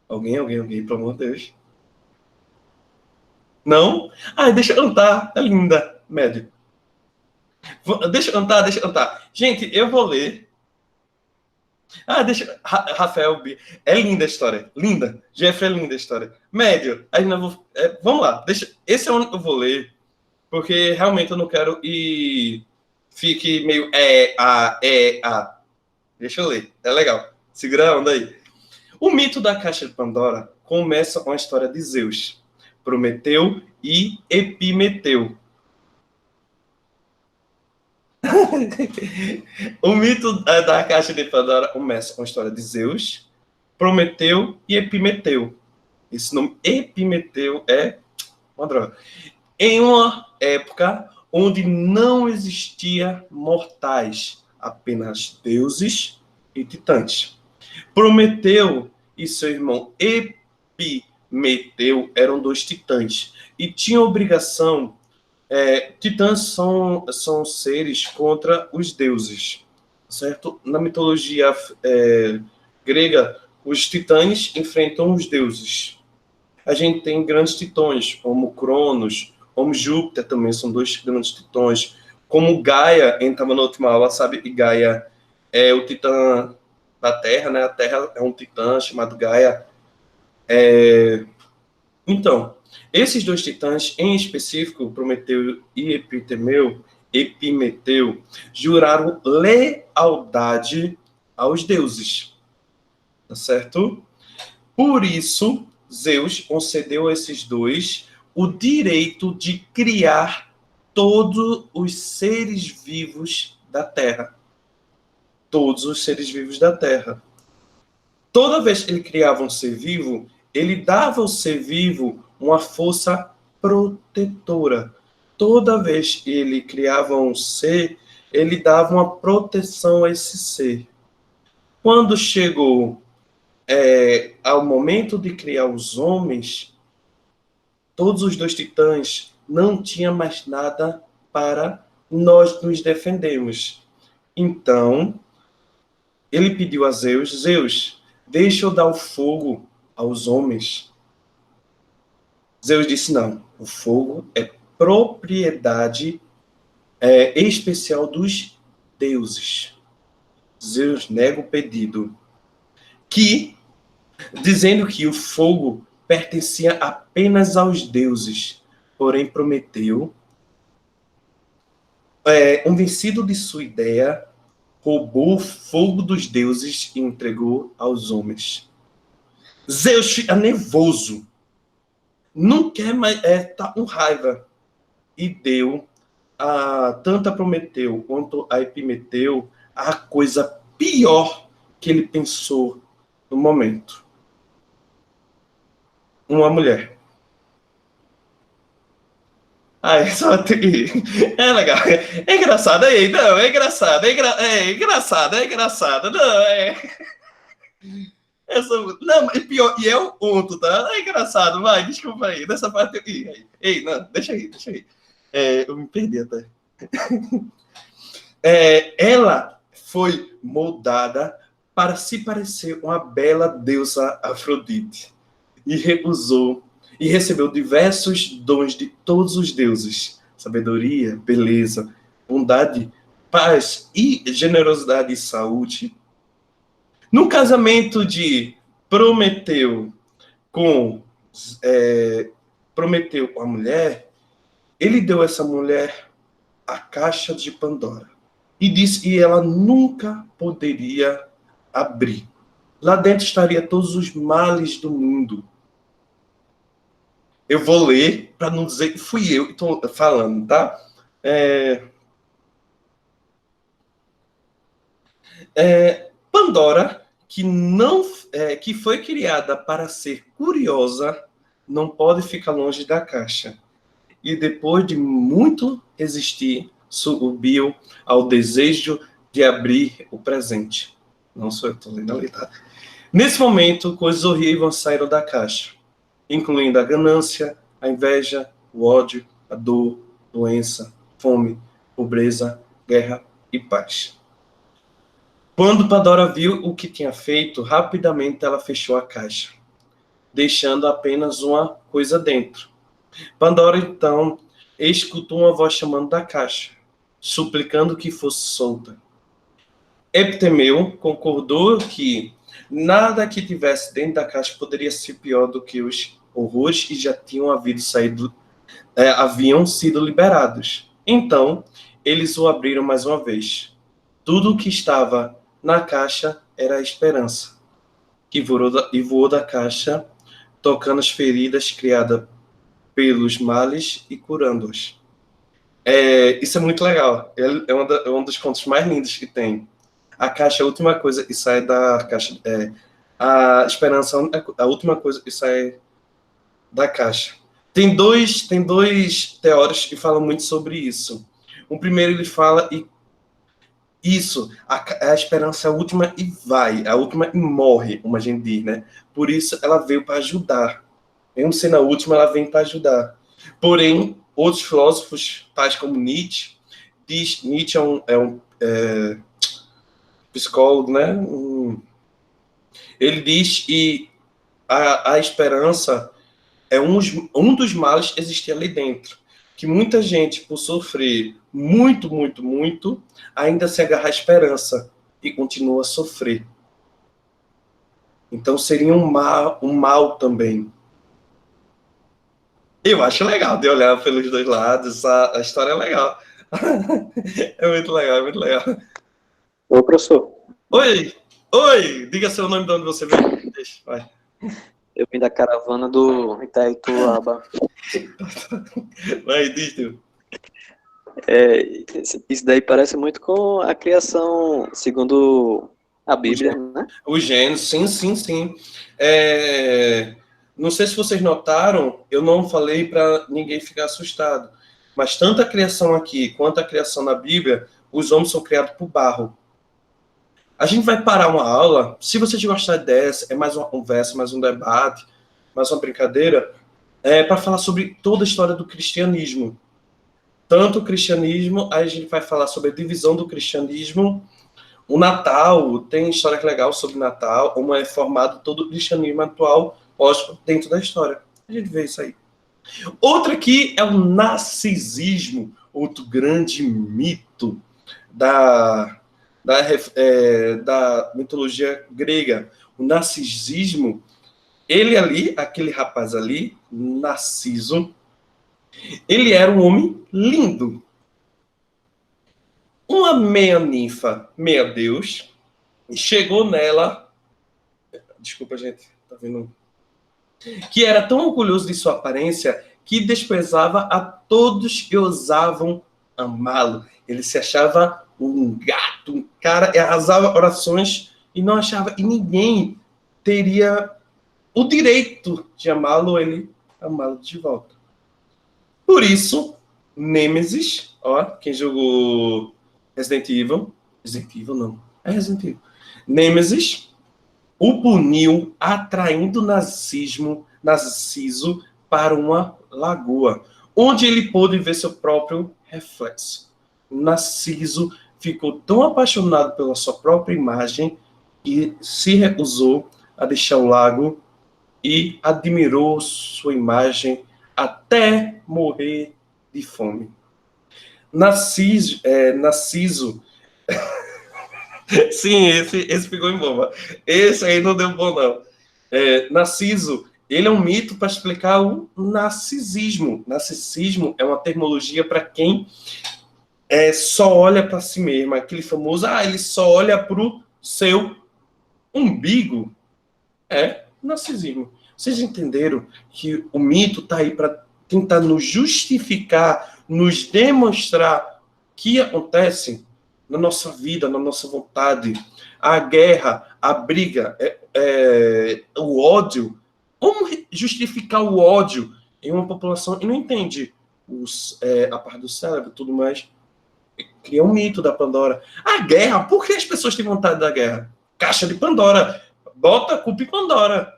Alguém, pelo amor de Deus. Não? Deixa eu cantar. É linda. Médio. Deixa eu cantar. Gente, eu vou ler. Rafael B. É linda a história. Linda. Jeffrey, é linda a história. Médio. Aí não vou... vamos lá. Esse é o único que eu vou ler. Porque realmente eu não quero e fique meio Deixa eu ler. É legal. Segura a onda aí. O mito da Caixa de Pandora começa com a história de Zeus, Prometeu e Epimeteu. O mito da Caixa de Pandora começa com a história de Zeus, Prometeu e Epimeteu. Esse nome Epimeteu é uma droga. Em uma época onde não existia mortais, apenas deuses e titãs. Prometeu e seu irmão Epimeteu eram 2 titãs e tinham obrigação. Titãs são seres contra os deuses, certo? Na mitologia grega, os titãs enfrentam os deuses. A gente tem grandes titãs, como Cronos, como Júpiter também, são 2 grandes titãs. Como Gaia, entrava na última aula, sabe? E Gaia é o titã da Terra, né? A Terra é um titã chamado Gaia. Então, esses 2 titãs, em específico, Prometeu e Epimeteu, juraram lealdade aos deuses. Tá certo? Por isso, Zeus concedeu a esses 2 o direito de criar todos os seres vivos da Terra. Todos os seres vivos da Terra. Toda vez que ele criava um ser vivo, ele dava ao ser vivo uma força protetora. Toda vez que ele criava um ser, ele dava uma proteção a esse ser. Quando chegou ao momento de criar os homens, todos os dois titãs não tinham mais nada para nós nos defendermos. Então, ele pediu a Zeus, Zeus, deixa eu dar o fogo aos homens. Zeus disse, não, o fogo é propriedade especial dos deuses. Zeus nega o pedido, dizendo que o fogo pertencia apenas aos deuses. Porém, Prometeu, convencido de sua ideia, roubou o fogo dos deuses e entregou aos homens. Zeus fica nervoso, não quer mais, tá com raiva, e deu tanto a Prometeu quanto a Epimeteu a coisa pior que ele pensou no momento. Uma mulher. Só é legal. É engraçado aí, não, é engraçado, é engraçado, não, não, é pior, e é o ponto, tá? É engraçado, vai, desculpa aí, dessa parte aqui. Ei, não, deixa aí. Eu me perdi até. Ela foi moldada para se parecer uma bela deusa Afrodite e recusou e recebeu diversos dons de todos os deuses: sabedoria, beleza, bondade, paz e generosidade e saúde. No casamento de Prometeu com a mulher, ele deu a essa mulher a caixa de Pandora e disse que ela nunca poderia abrir. Lá dentro estaria todos os males do mundo. Eu vou ler para não dizer que fui eu que estou falando, tá? Pandora, que foi criada para ser curiosa, não pode ficar longe da caixa. E depois de muito existir, subiu ao desejo de abrir o presente. Não sou eu, estou lendo ali, tá? Nesse momento, coisas horríveis saíram da caixa, incluindo a ganância, a inveja, o ódio, a dor, doença, fome, pobreza, guerra e paz. Quando Pandora viu o que tinha feito, rapidamente ela fechou a caixa, deixando apenas uma coisa dentro. Pandora, então, escutou uma voz chamando da caixa, suplicando que fosse solta. Eptemeu concordou que nada que tivesse dentro da caixa poderia ser pior do que os horrores que já tinham haviam sido liberados. Então, eles o abriram mais uma vez. Tudo o que estava na caixa era a esperança, que voou da caixa, tocando as feridas criadas pelos males e curando-os. Isso é muito legal. É um dos contos mais lindos que tem. A caixa é a última coisa que sai da caixa. A esperança é a última coisa que sai da caixa. Tem dois teóricos que falam muito sobre isso. O primeiro, ele fala a esperança é a última e vai, a última e morre, como a gente diz, né? Por isso ela veio para ajudar. Mesmo sendo a última, ela vem para ajudar. Porém, outros filósofos, tais como Nietzsche, Nietzsche é um psicólogo, né? Ele diz que a esperança é um dos males que existe ali dentro. Que muita gente, por sofrer muito, ainda se agarra à esperança e continua a sofrer. Então seria um mal também. Eu acho legal de olhar pelos dois lados, a história é legal. É muito legal. Ô, professor. Oi, diga seu nome, de onde você veio. Deixa, vai. Eu vim da caravana do Itaituaba. Vai, diz tu. Isso daí parece muito com a criação, segundo A Bíblia, né? O Gênesis, sim, sim, sim. Não sei se vocês notaram, eu não falei para ninguém ficar assustado, mas tanto a criação aqui quanto a criação na Bíblia, os homens são criados por barro. A gente vai parar uma aula, se vocês gostarem dessa, é mais uma conversa, mais um debate, mais uma brincadeira, para falar sobre toda a história do cristianismo. Tanto o cristianismo, aí a gente vai falar sobre a divisão do cristianismo. O Natal, tem história legal sobre o Natal, como é formado todo o cristianismo atual, lógico, dentro da história. A gente vê isso aí. Outra aqui é o narcisismo, outro grande mito da mitologia grega. O narcisismo, ele ali, aquele rapaz ali, Narciso, ele era um homem lindo. Uma meia-ninfa, meia-deus, chegou nela, desculpa, gente, tá vendo? Que era tão orgulhoso de sua aparência que desprezava a todos que ousavam amá-lo. Ele se achava um gato, um cara, arrasava orações e não achava, e ninguém teria o direito de amá-lo ou ele amá-lo de volta. Por isso, Nêmesis, ó, quem jogou Resident Evil não, é Resident Evil. Nêmesis o puniu atraindo Narciso para uma lagoa, onde ele pôde ver seu próprio reflexo. Narciso ficou tão apaixonado pela sua própria imagem que se recusou a deixar o lago e admirou sua imagem até morrer de fome. Narciso sim, esse ficou em bomba. Esse aí não deu bom, não. Narciso, ele é um mito para explicar o narcisismo. Narcisismo é uma terminologia para quem só olha para si mesmo. Aquele famoso, ele só olha para o seu umbigo. É narcisismo. Vocês entenderam que o mito está aí para tentar nos justificar, nos demonstrar o que acontece na nossa vida, na nossa vontade, a guerra, a briga, o ódio. Como justificar o ódio em uma população e não entende a parte do cérebro e tudo mais? Cria um mito da Pandora. A guerra, por que as pessoas têm vontade da guerra? Caixa de Pandora. Bota a culpa em Pandora.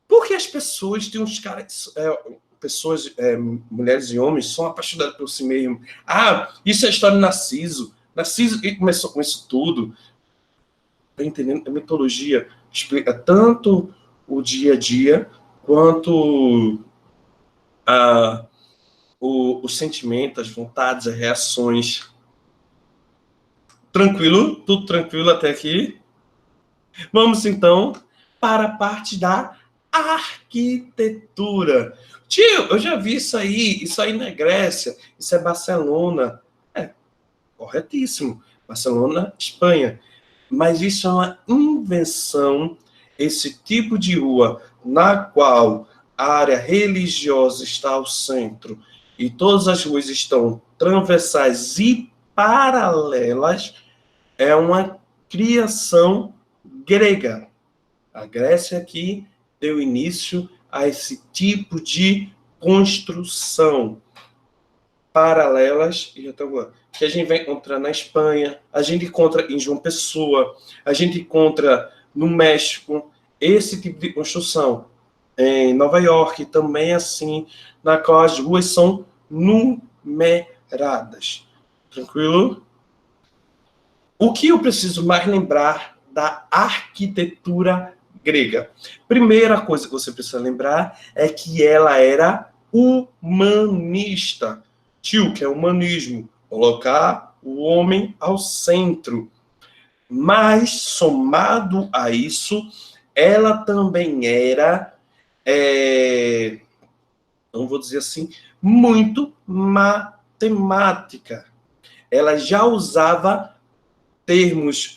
Por que as pessoas têm uns caras... pessoas, mulheres e homens, são apaixonados por si mesmo. Isso é a história de Narciso. Narciso começou com isso tudo. Tá entendendo? A mitologia explica tanto o dia a dia, quanto os sentimentos, as vontades, as reações. Tranquilo? Tudo tranquilo até aqui? Vamos, então, para a parte da arquitetura. Tio, eu já vi isso aí na Grécia, isso é Barcelona. Corretíssimo. Barcelona, Espanha. Mas isso é uma invenção, esse tipo de rua na qual a área religiosa está ao centro e todas as ruas estão transversais e paralelas, é uma criação grega. A Grécia aqui deu início a esse tipo de construção paralelas e que a gente vai encontrar na Espanha, a gente encontra em João Pessoa, a gente encontra no México, esse tipo de construção. Em Nova York também assim, na qual as ruas são numeradas. Tranquilo? O que eu preciso mais lembrar da arquitetura grega? Primeira coisa que você precisa lembrar é que ela era humanista. Tio, que é humanismo, colocar o homem ao centro. Mas, somado a isso, ela também era, não vou dizer assim, muito matemática. Ela já usava termos,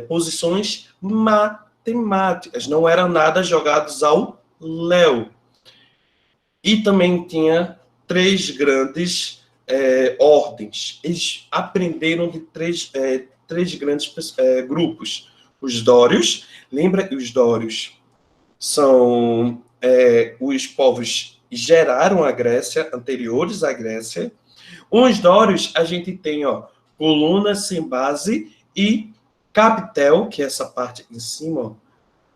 posições matemáticas, não eram nada jogados ao léu. E também tinha 3 grandes ordens. Eles aprenderam de três grandes grupos. Os dórios, lembra que os dórios são os povos que geraram a Grécia, anteriores à Grécia. Os dórios, a gente tem, coluna sem base e capitel, que é essa parte aqui em cima,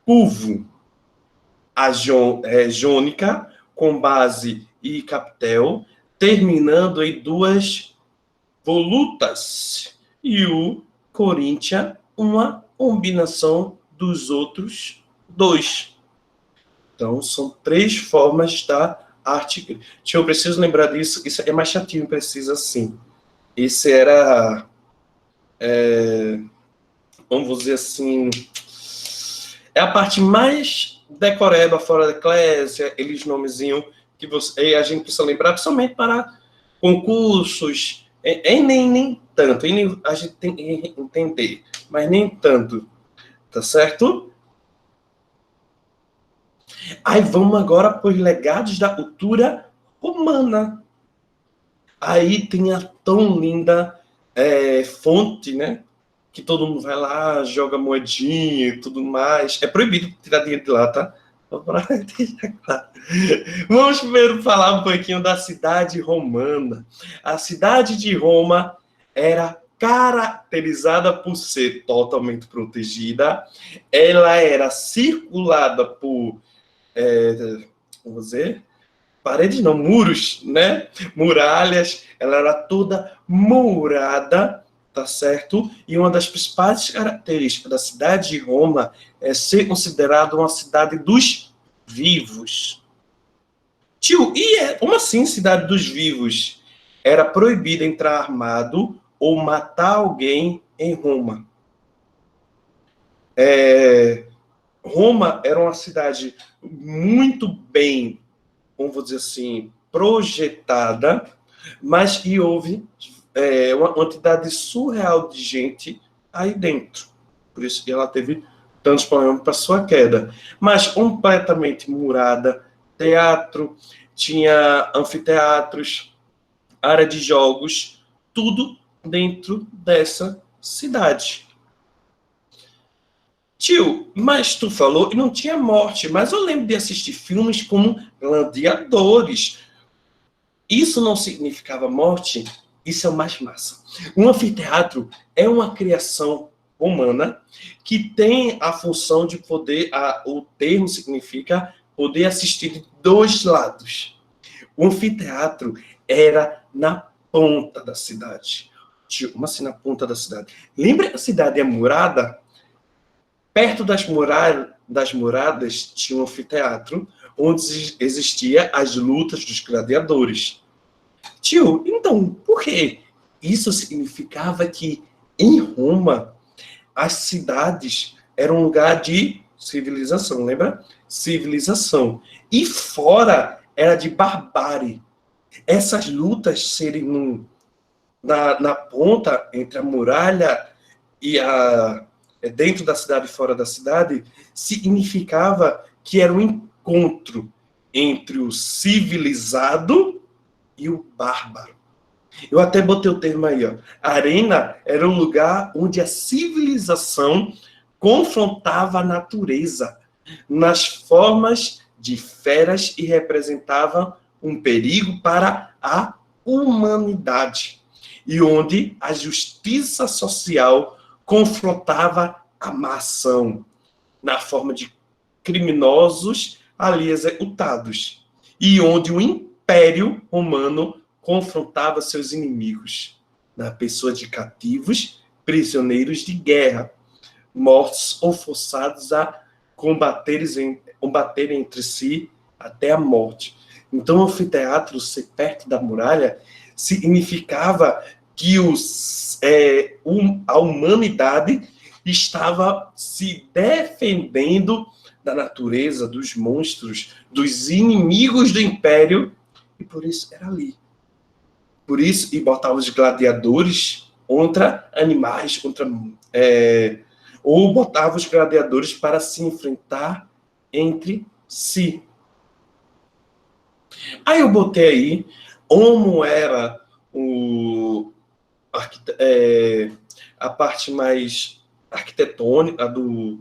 pulvo, jônica, com base e capitel, terminando em duas volutas. E o coríntia, uma combinação dos outros dois. Então, são três formas da arte. Eu preciso lembrar disso, isso é mais chatinho, precisa assim. Esse era, vamos dizer assim, é a parte mais decoreba fora da eclésia, aqueles nomezinhos que a gente precisa lembrar, principalmente para concursos, nem tanto, a gente tem que entender, mas nem tanto, tá certo? Aí vamos agora para os legados da cultura romana. Aí tem a tão linda fonte, né? Que todo mundo vai lá, joga moedinha e tudo mais. É proibido tirar dinheiro de lá, tá? Vamos primeiro falar um pouquinho da cidade romana. A cidade de Roma era caracterizada por ser totalmente protegida. Ela era circulada por, vamos dizer, paredes não, muros, né? Muralhas. Ela era toda murada, tá certo? E uma das principais características da cidade de Roma é ser considerada uma cidade dos vivos. Tio, como assim cidade dos vivos? Era proibido entrar armado ou matar alguém em Roma. Roma era uma cidade muito bem, vamos dizer assim, projetada, mas que houve uma quantidade surreal de gente aí dentro. Por isso que ela teve tantos problemas para sua queda. Mas completamente murada, teatro, tinha anfiteatros, área de jogos, tudo dentro dessa cidade. Tio, mas tu falou que não tinha morte, mas eu lembro de assistir filmes como Gladiadores. Isso não significava morte? Isso é o mais massa. Um anfiteatro é uma criação humana que tem a função de poder, o termo significa poder assistir de dois lados. O anfiteatro era na ponta da cidade. Tio, como assim na ponta da cidade? Lembra que a cidade é murada? Perto das muradas tinha um anfiteatro onde existia as lutas dos gladiadores. Tio, então, por quê? Isso significava que em Roma as cidades eram um lugar de civilização, lembra? Civilização. E fora era de barbárie. Essas lutas serem na ponta entre a muralha e dentro da cidade e fora da cidade, significava que era um encontro entre o civilizado e o bárbaro. Eu até botei o termo aí, A arena era o lugar onde a civilização confrontava a natureza nas formas de feras e representava um perigo para a humanidade. E onde a justiça social confrontava a má ação na forma de criminosos ali executados. E onde o Império Romano confrontava seus inimigos na pessoa de cativos, prisioneiros de guerra, mortos ou forçados a combaterem entre si até a morte. Então, o anfiteatro ser perto da muralha significava que a humanidade estava se defendendo da natureza, dos monstros, dos inimigos do Império, e por isso era ali. Por isso, e botava os gladiadores contra animais, ou botava os gladiadores para se enfrentar entre si. Aí eu botei aí como era a parte mais arquitetônica do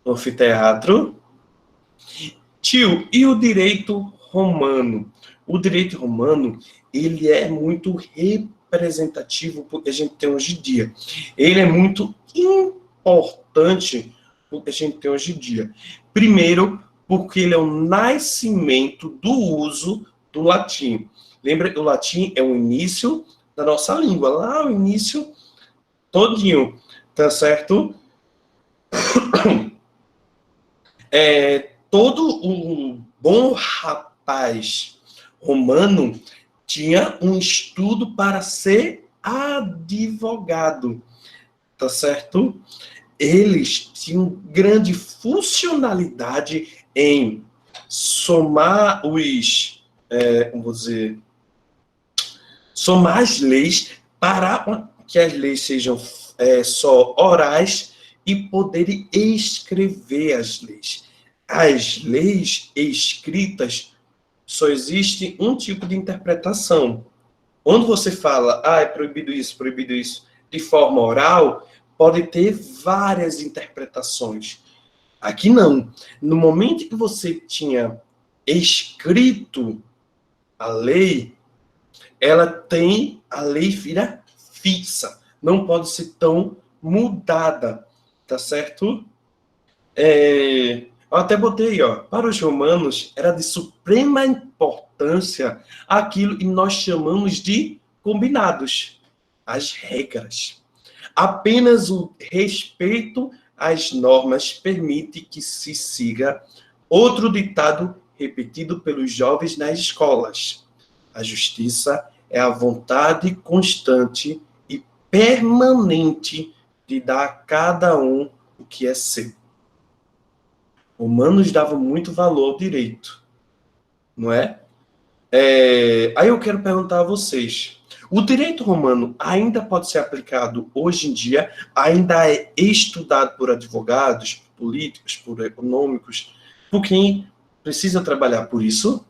anfiteatro. Tio, e o direito romano? O direito romano, ele é muito representativo porque a gente tem hoje em dia. Ele é muito importante porque a gente tem hoje em dia. Primeiro, porque ele é o nascimento do uso do latim. Lembra que o latim é o início da nossa língua, lá o início todinho, tá certo? Todo o bom rapaz romano tinha um estudo para ser advogado, tá certo? Eles tinham grande funcionalidade em somar somar as leis para que as leis sejam só orais e poderem escrever as leis. As leis escritas só existe um tipo de interpretação. Quando você fala, é proibido isso, de forma oral, pode ter várias interpretações. Aqui não. No momento que você tinha escrito a lei a lei vira fixa. Não pode ser tão mudada. Tá certo? Eu até botei, para os romanos era de suprema importância aquilo que nós chamamos de combinados, as regras. Apenas o respeito às normas permite que se siga outro ditado repetido pelos jovens nas escolas. A justiça é a vontade constante e permanente de dar a cada um o que é seu. Romanos davam muito valor ao direito, não é? Aí eu quero perguntar a vocês, o direito romano ainda pode ser aplicado hoje em dia? Ainda é estudado por advogados, políticos, por econômicos, por quem precisa trabalhar por isso?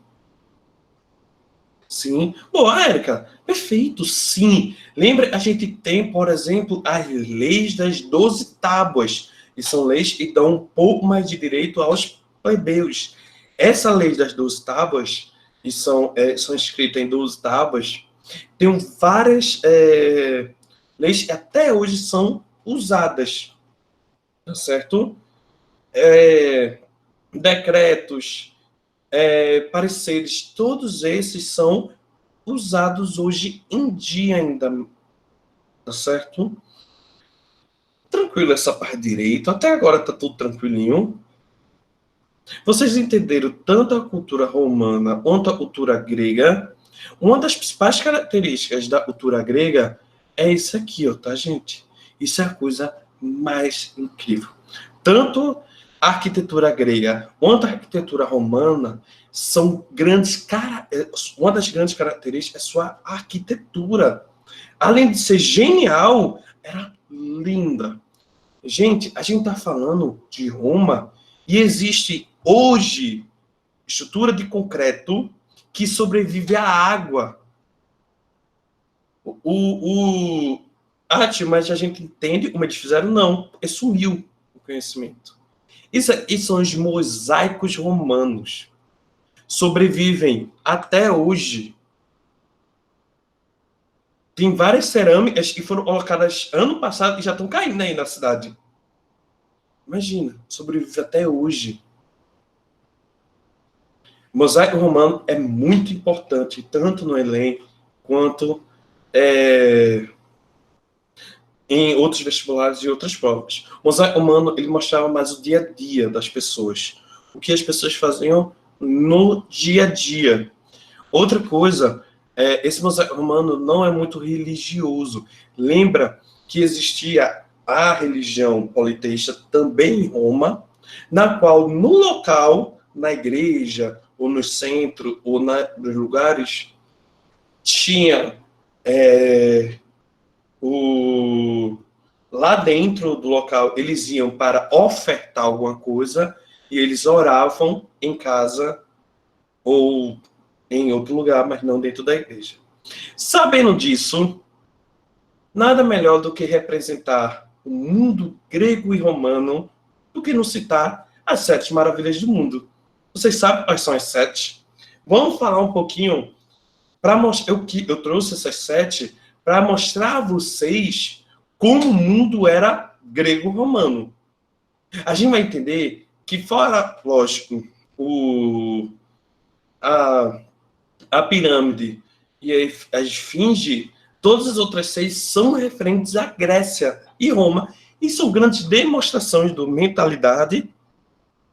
Sim. Boa, Érica. Perfeito, sim. Lembra, a gente tem, por exemplo, as leis das 12 tábuas, que são leis que dão um pouco mais de direito aos plebeus. Essa lei das 12 tábuas, que são escritas em 12 tábuas, tem várias leis que até hoje são usadas, tá certo? Decretos, pareceres, todos esses são usados hoje em dia ainda, tá certo? Tranquilo essa parte de direito, até agora tá tudo tranquilinho. Vocês entenderam tanto a cultura romana quanto a cultura grega? Uma das principais características da cultura grega é isso aqui, tá, gente? Isso é a coisa mais incrível. Tanto a arquitetura grega quanto a arquitetura romana são uma das grandes características é sua arquitetura. Além de ser genial, era linda. Gente, a gente está falando de Roma e existe hoje estrutura de concreto que sobrevive à água. Mas a gente entende como eles fizeram? Não, sumiu o conhecimento. Isso são os mosaicos romanos. Sobrevivem até hoje. Tem várias cerâmicas que foram colocadas ano passado e já estão caindo aí na cidade. Imagina, sobrevive até hoje. O mosaico romano é muito importante, tanto no Enem quanto em outros vestibulares e outras provas. O mosaico romano, ele mostrava mais o dia a dia das pessoas. O que as pessoas faziam no dia a dia. Outra coisa, esse mosaico romano não é muito religioso. Lembra que existia a religião politeísta também em Roma, na qual no local, na igreja, ou no centro, ou nos lugares, tinha lá dentro do local, eles iam para ofertar alguma coisa e eles oravam em casa ou em outro lugar, mas não dentro da igreja. Sabendo disso, nada melhor do que representar o mundo grego e romano do que nos citar as 7 maravilhas do mundo. Vocês sabem quais são as 7? Vamos falar um pouquinho para mostrar o que eu trouxe essas 7 para mostrar a vocês como o mundo era grego-romano. A gente vai entender que fora, lógico, a pirâmide e a esfinge, todas as outras 6 são referentes à Grécia e Roma, e são grandes demonstrações da mentalidade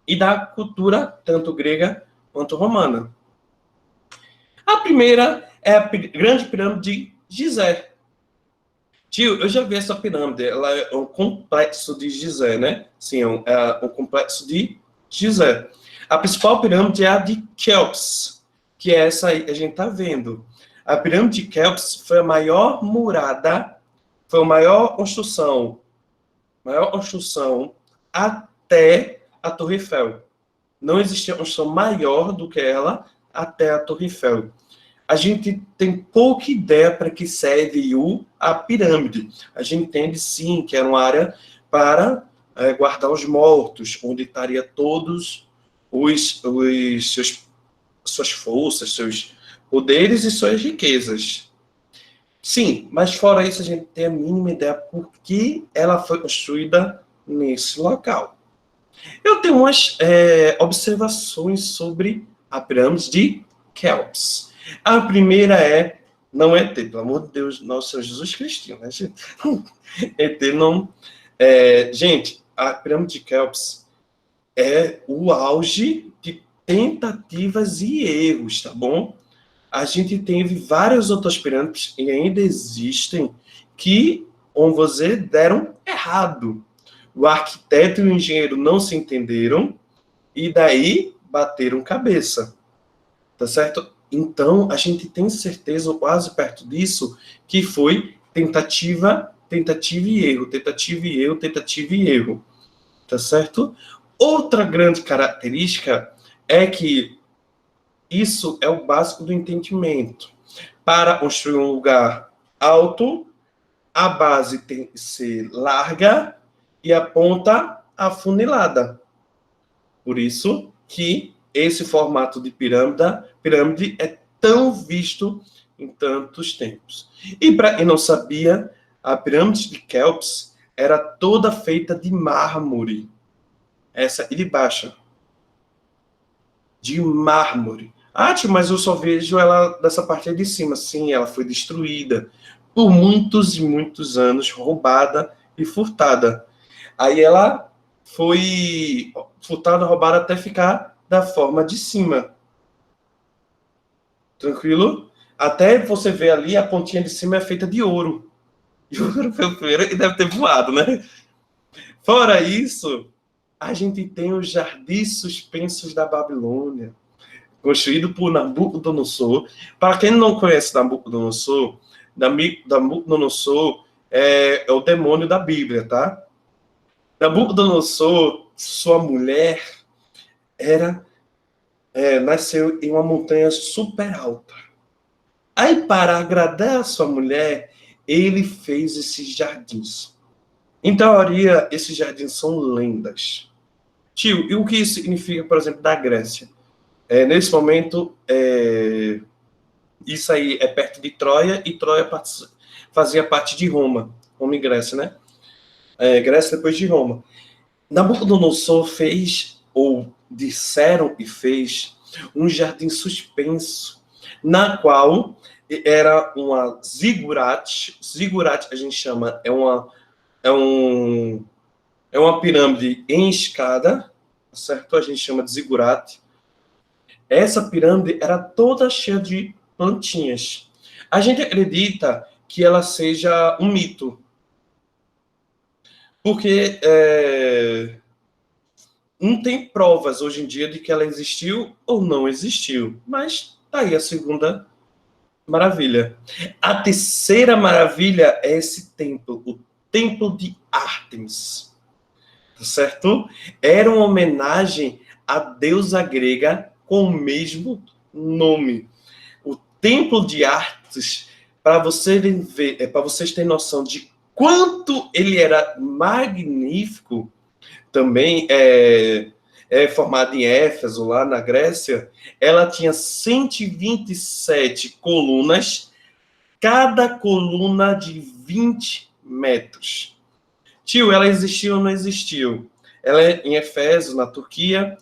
e da cultura, tanto grega quanto romana. A primeira é a grande pirâmide de Gizé. Tio, eu já vi essa pirâmide, ela é um complexo de Gizé, né? Sim, é um complexo de Gizé. A principal pirâmide é a de Quéops, que é essa aí que a gente está vendo. A pirâmide de Quéops foi a maior murada, foi a maior construção até a Torre Eiffel. Não existia construção maior do que ela até a Torre Eiffel. A gente tem pouca ideia para que serve a pirâmide. A gente entende, sim, que era uma área para guardar os mortos, onde estaria todos suas forças, seus poderes e suas riquezas. Sim, mas fora isso, a gente tem a mínima ideia por que ela foi construída nesse local. Eu tenho umas observações sobre a pirâmide de Quéops. A primeira não é ET, pelo amor de Deus, nosso Senhor Jesus Cristo, né, gente? ET não... gente, a pirâmide de Quéops é o auge de tentativas e erros, tá bom? A gente teve várias outras pirâmides e ainda existem que, vamos dizer, deram errado. O arquiteto e o engenheiro não se entenderam e daí bateram cabeça. Tá certo? Então, a gente tem certeza, quase perto disso, que foi tentativa e erro, tentativa e erro, tentativa e erro. Tá certo? Outra grande característica é que isso é o básico do entendimento. Para construir um lugar alto, a base tem que ser larga e a ponta afunilada. Por isso que esse formato de pirâmide é tão visto em tantos tempos. E para quem não sabia, a pirâmide de Quéops era toda feita de mármore. Essa aqui de baixo. De mármore. Ah, tio, mas eu só vejo ela dessa parte aí de cima. Sim, ela foi destruída por muitos e muitos anos, roubada e furtada. Aí ela foi furtada, roubada até ficar da forma de cima. Tranquilo? Até você ver ali, a pontinha de cima é feita de ouro. E o ouro foi o primeiro e deve ter voado, né? Fora isso, a gente tem os jardins suspensos da Babilônia, construído por Nabucodonosor. Para quem não conhece Nabucodonosor, Nabucodonosor é o demônio da Bíblia, tá? Nabucodonosor, sua mulher, nasceu em uma montanha super alta. Aí, para agradar a sua mulher, ele fez esses jardins. Em teoria, esses jardins são lendas. Tio, e o que isso significa, por exemplo, da Grécia? Nesse momento, isso aí é perto de Troia, e Troia fazia parte de Roma. Roma e Grécia, né? Grécia depois de Roma. Nabucodonosor fez, ou disseram e fez, um jardim suspenso, na qual era uma zigurate. Zigurate a gente chama, é uma pirâmide em escada, certo? A gente chama de zigurate. Essa pirâmide era toda cheia de plantinhas. A gente acredita que ela seja um mito, porque não tem provas hoje em dia de que ela existiu ou não existiu, mas tá aí a segunda maravilha. A terceira maravilha é esse templo, o Templo de Ártemis, tá certo? Era uma homenagem à deusa grega com o mesmo nome. O Templo de Ártemis para vocês ver, para vocês terem noção de quanto ele era magnífico, também formado em Éfeso, lá na Grécia, ela tinha 127 colunas, cada coluna de 20 metros. Tio, ela existiu ou não existiu? Ela é em Éfeso, na Turquia.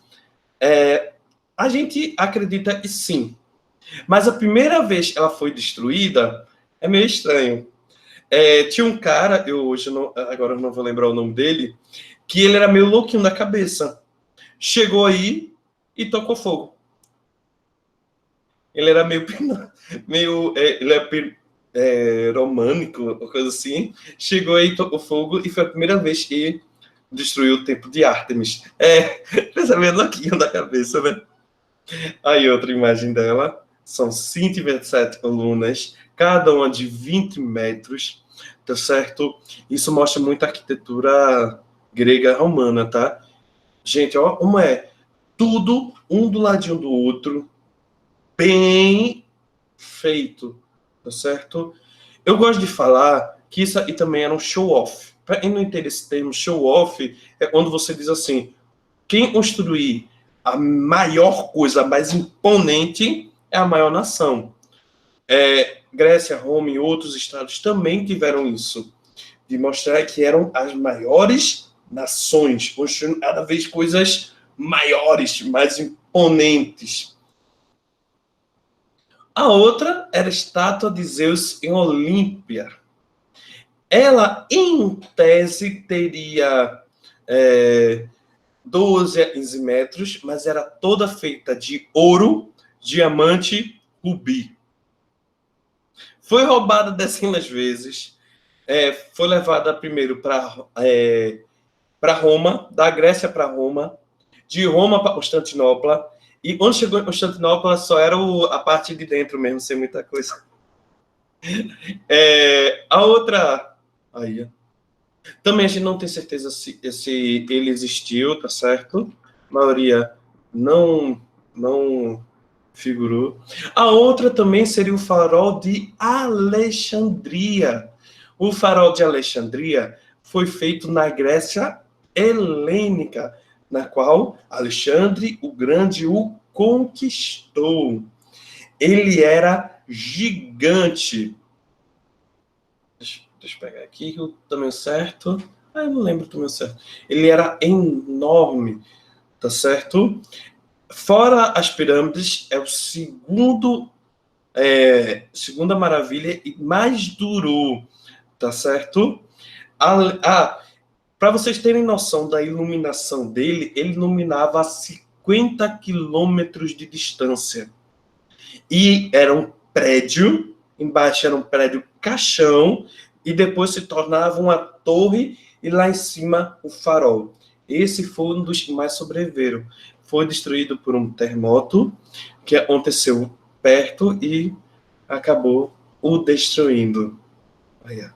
A gente acredita que sim. Mas a primeira vez que ela foi destruída é meio estranho. Tinha um cara, agora eu não vou lembrar o nome dele, que ele era meio louquinho da cabeça. Chegou aí e tocou fogo. Ele era meio românico, coisa assim. Chegou aí, tocou fogo, e foi a primeira vez que destruiu o templo de Ártemis. Pensa meio louquinho da cabeça, né? Aí outra imagem dela, são 127 colunas, cada uma de 20 metros, tá certo? Isso mostra muito a arquitetura grega romana, tá? Gente, ó, como é tudo um do ladinho do outro, bem feito, tá certo? Eu gosto de falar que isso aí também era um show-off. Para quem não entende esse termo, show-off é quando você diz assim, quem construir a maior coisa, a mais imponente, é a maior nação. Grécia, Roma e outros estados também tiveram isso, de mostrar que eram as maiores nações, construindo cada vez coisas maiores, mais imponentes. A outra era a estátua de Zeus em Olímpia. Ela, em tese, teria 12 a 15 metros, mas era toda feita de ouro, diamante, rubi. Foi roubada dezenas de vezes. Foi levada primeiro para Roma, da Grécia para Roma, de Roma para Constantinopla, e quando chegou em Constantinopla só era a parte de dentro mesmo, sem muita coisa. A outra... Aí, também a gente não tem certeza se ele existiu, tá certo? A maioria não figurou. A outra também seria o farol de Alexandria. O farol de Alexandria foi feito na Grécia helênica, na qual Alexandre o Grande o conquistou. Ele era gigante. Deixa eu pegar aqui o tamanho certo. Eu não lembro o tamanho certo. Ele era enorme, tá certo? Fora as pirâmides, é o segunda maravilha e mais durou, tá certo? Para vocês terem noção da iluminação dele, ele iluminava a 50 quilômetros de distância. E era um prédio, embaixo era um prédio caixão, e depois se tornava uma torre, e lá em cima o farol. Esse foi um dos que mais sobreviveram. Foi destruído por um terremoto que aconteceu perto e acabou o destruindo. Olha,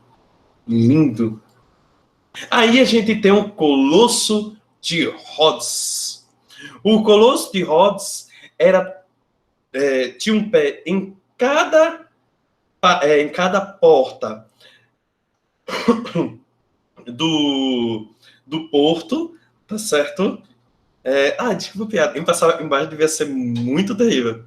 lindo. Aí a gente tem um Colosso de Rhodes. O Colosso de Rhodes tinha um pé em cada porta do porto, tá certo? Desculpa, piada. Quem passava embaixo devia ser muito terrível.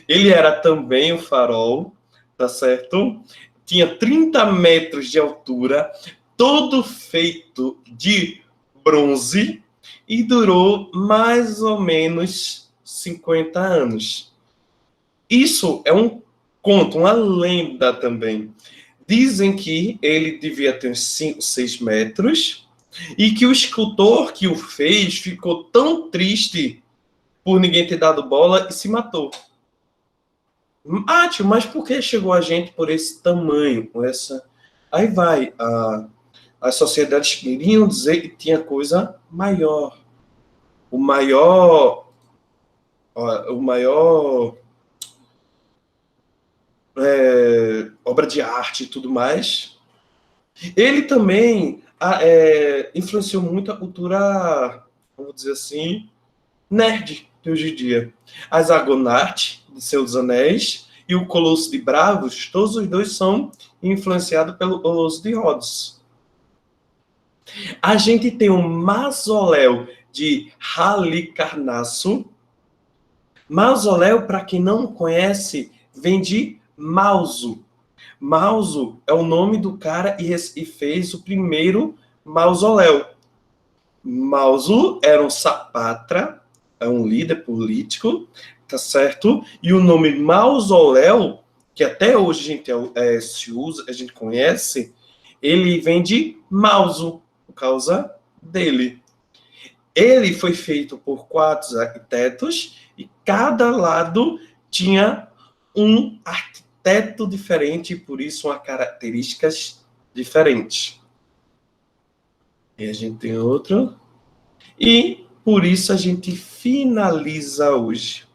Ele era também um farol, tá certo? Tinha 30 metros de altura, todo feito de bronze, e durou mais ou menos 50 anos. Isso é um conto, uma lenda também. Dizem que ele devia ter uns 5, 6 metros, e que o escultor que o fez ficou tão triste por ninguém ter dado bola e se matou. Tio, mas por que chegou a gente por esse tamanho? Aí vai, as sociedades queriam dizer que tinha coisa maior. O maior obra de arte e tudo mais. Ele também influenciou muito a cultura, vamos dizer assim, nerd de hoje em dia. As Argonauts, de Senhor dos Anéis, e o Colosso de Bravos, todos os dois são influenciados pelo Colosso de Rhodes. A gente tem um mausoléu de Halicarnasso. Mausoléu, para quem não conhece, vem de Mauso. Mauso é o nome do cara e fez o primeiro mausoléu. Mauso era um sapatra, é um líder político, tá certo? E o nome mausoléu, que até hoje a gente se usa, a gente conhece, ele vem de Mauso, por causa dele. Ele foi feito por 4 arquitetos e cada lado tinha um arquiteto diferente, por isso uma características diferentes. E a gente tem outro. E por isso a gente finaliza hoje.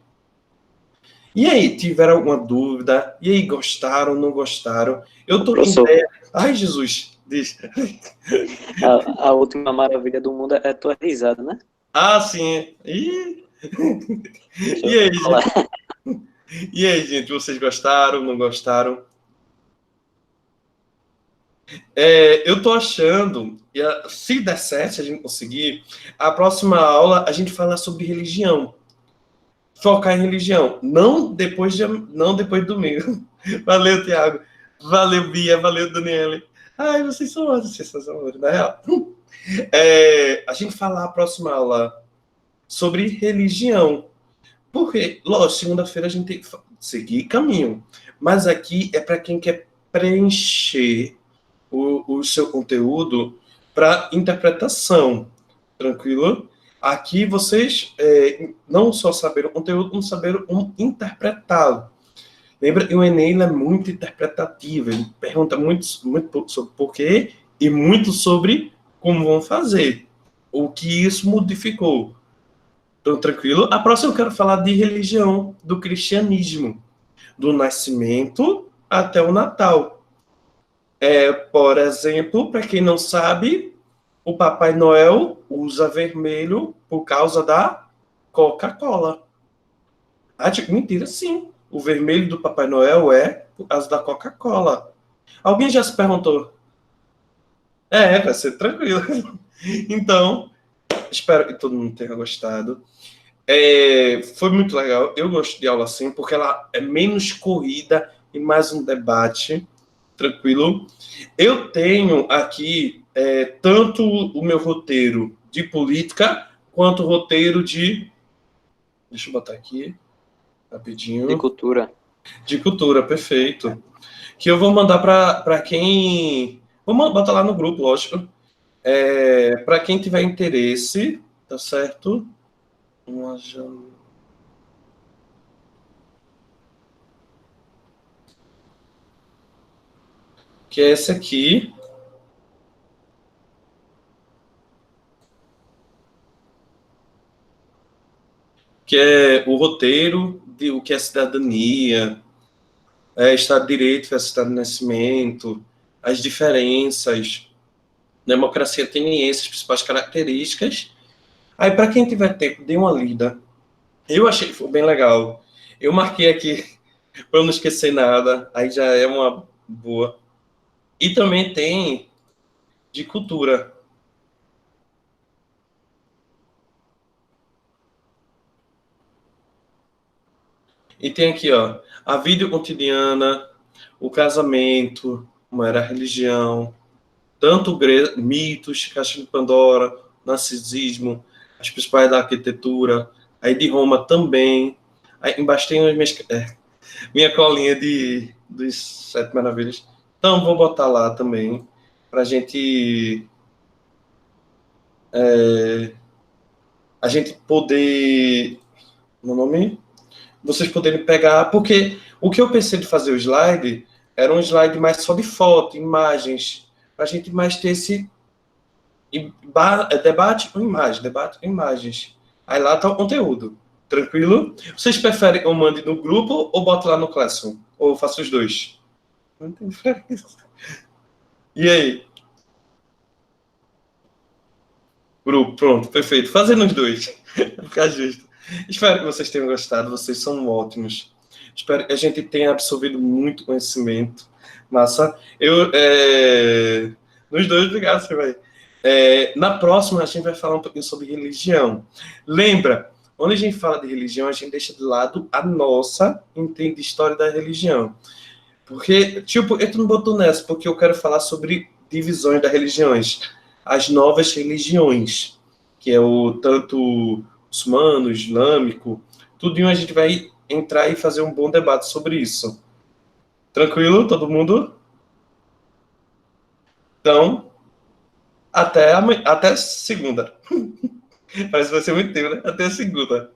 E aí, tiveram alguma dúvida? E aí, gostaram, não gostaram? Eu tô com ideia... Ai, Jesus! Diz. A última maravilha do mundo é a tua risada, né? Ah, sim. E aí, gente? E aí, gente, vocês gostaram, não gostaram? Eu tô achando, se der certo, se a gente conseguir, a próxima aula a gente fala sobre religião. Focar em religião. Não depois do domingo. Valeu, Tiago. Valeu, Bia. Valeu, Daniele. Ai, vocês são amores, na real. A gente falar a próxima aula sobre religião. Porque, lógico, segunda-feira a gente tem que seguir caminho. Mas aqui é para quem quer preencher o seu conteúdo para interpretação. Tranquilo? Aqui vocês não só saberam o conteúdo, como saberam interpretá-lo. Lembra que o Enem é muito interpretativo. Ele pergunta muito sobre porquê e muito sobre como vão fazer. O que isso modificou. Então, tranquilo? A próxima eu quero falar de religião, do cristianismo. Do nascimento até o Natal. Por exemplo, para quem não sabe, o Papai Noel usa vermelho por causa da Coca-Cola. Mentira, sim. O vermelho do Papai Noel é por causa da Coca-Cola. Alguém já se perguntou? Vai ser tranquilo. Então, espero que todo mundo tenha gostado. Foi muito legal. Eu gosto de aula assim, porque ela é menos corrida e mais um debate. Tranquilo? Eu tenho aqui tanto o meu roteiro de política, quanto o roteiro de... Deixa eu botar aqui, rapidinho. De cultura. De cultura, perfeito. Que eu vou mandar para quem... Vou botar lá no grupo, lógico. Para quem tiver interesse, tá certo? Que é esse aqui. Que é o roteiro de o que é cidadania, Estado de Direito versus Estado de Nascimento, as diferenças, democracia ateniense, as principais características. Aí, para quem tiver tempo, dê uma lida. Eu achei que foi bem legal. Eu marquei aqui para não esquecer nada, aí já é uma boa. E também tem de cultura. E tem aqui, ó, a vida cotidiana, o casamento, como era a religião, tanto mitos, Caixa de Pandora, narcisismo, as principais da arquitetura, aí de Roma também. Aí embaixo tem minha colinha dos Sete Maravilhas. Então, vou botar lá também, para a gente poder... Meu nome? Vocês poderem pegar, porque o que eu pensei de fazer o slide era um slide mais só de foto, imagens, para a gente mais ter esse debate com imagens. Aí lá está o conteúdo. Tranquilo? Vocês preferem que eu mande no grupo ou boto lá no Classroom? Ou eu faço os dois? Não tem diferença. E aí? Grupo, pronto, perfeito. Fazendo os dois. Vai ficar justo. Espero que vocês tenham gostado. Vocês são ótimos. Espero que a gente tenha absorvido muito conhecimento. Massa. Nos dois, obrigado, você vai. Na próxima, a gente vai falar um pouquinho sobre religião. Lembra, quando a gente fala de religião, a gente deixa de lado a nossa entende história da religião. Porque, tipo, tu não botou nessa, porque eu quero falar sobre divisões das religiões. As novas religiões, que é tanto muçulmano, islâmico, tudinho a gente vai entrar e fazer um bom debate sobre isso. Tranquilo, todo mundo? Então, até segunda. Parece que vai ser muito tempo, né? Até segunda.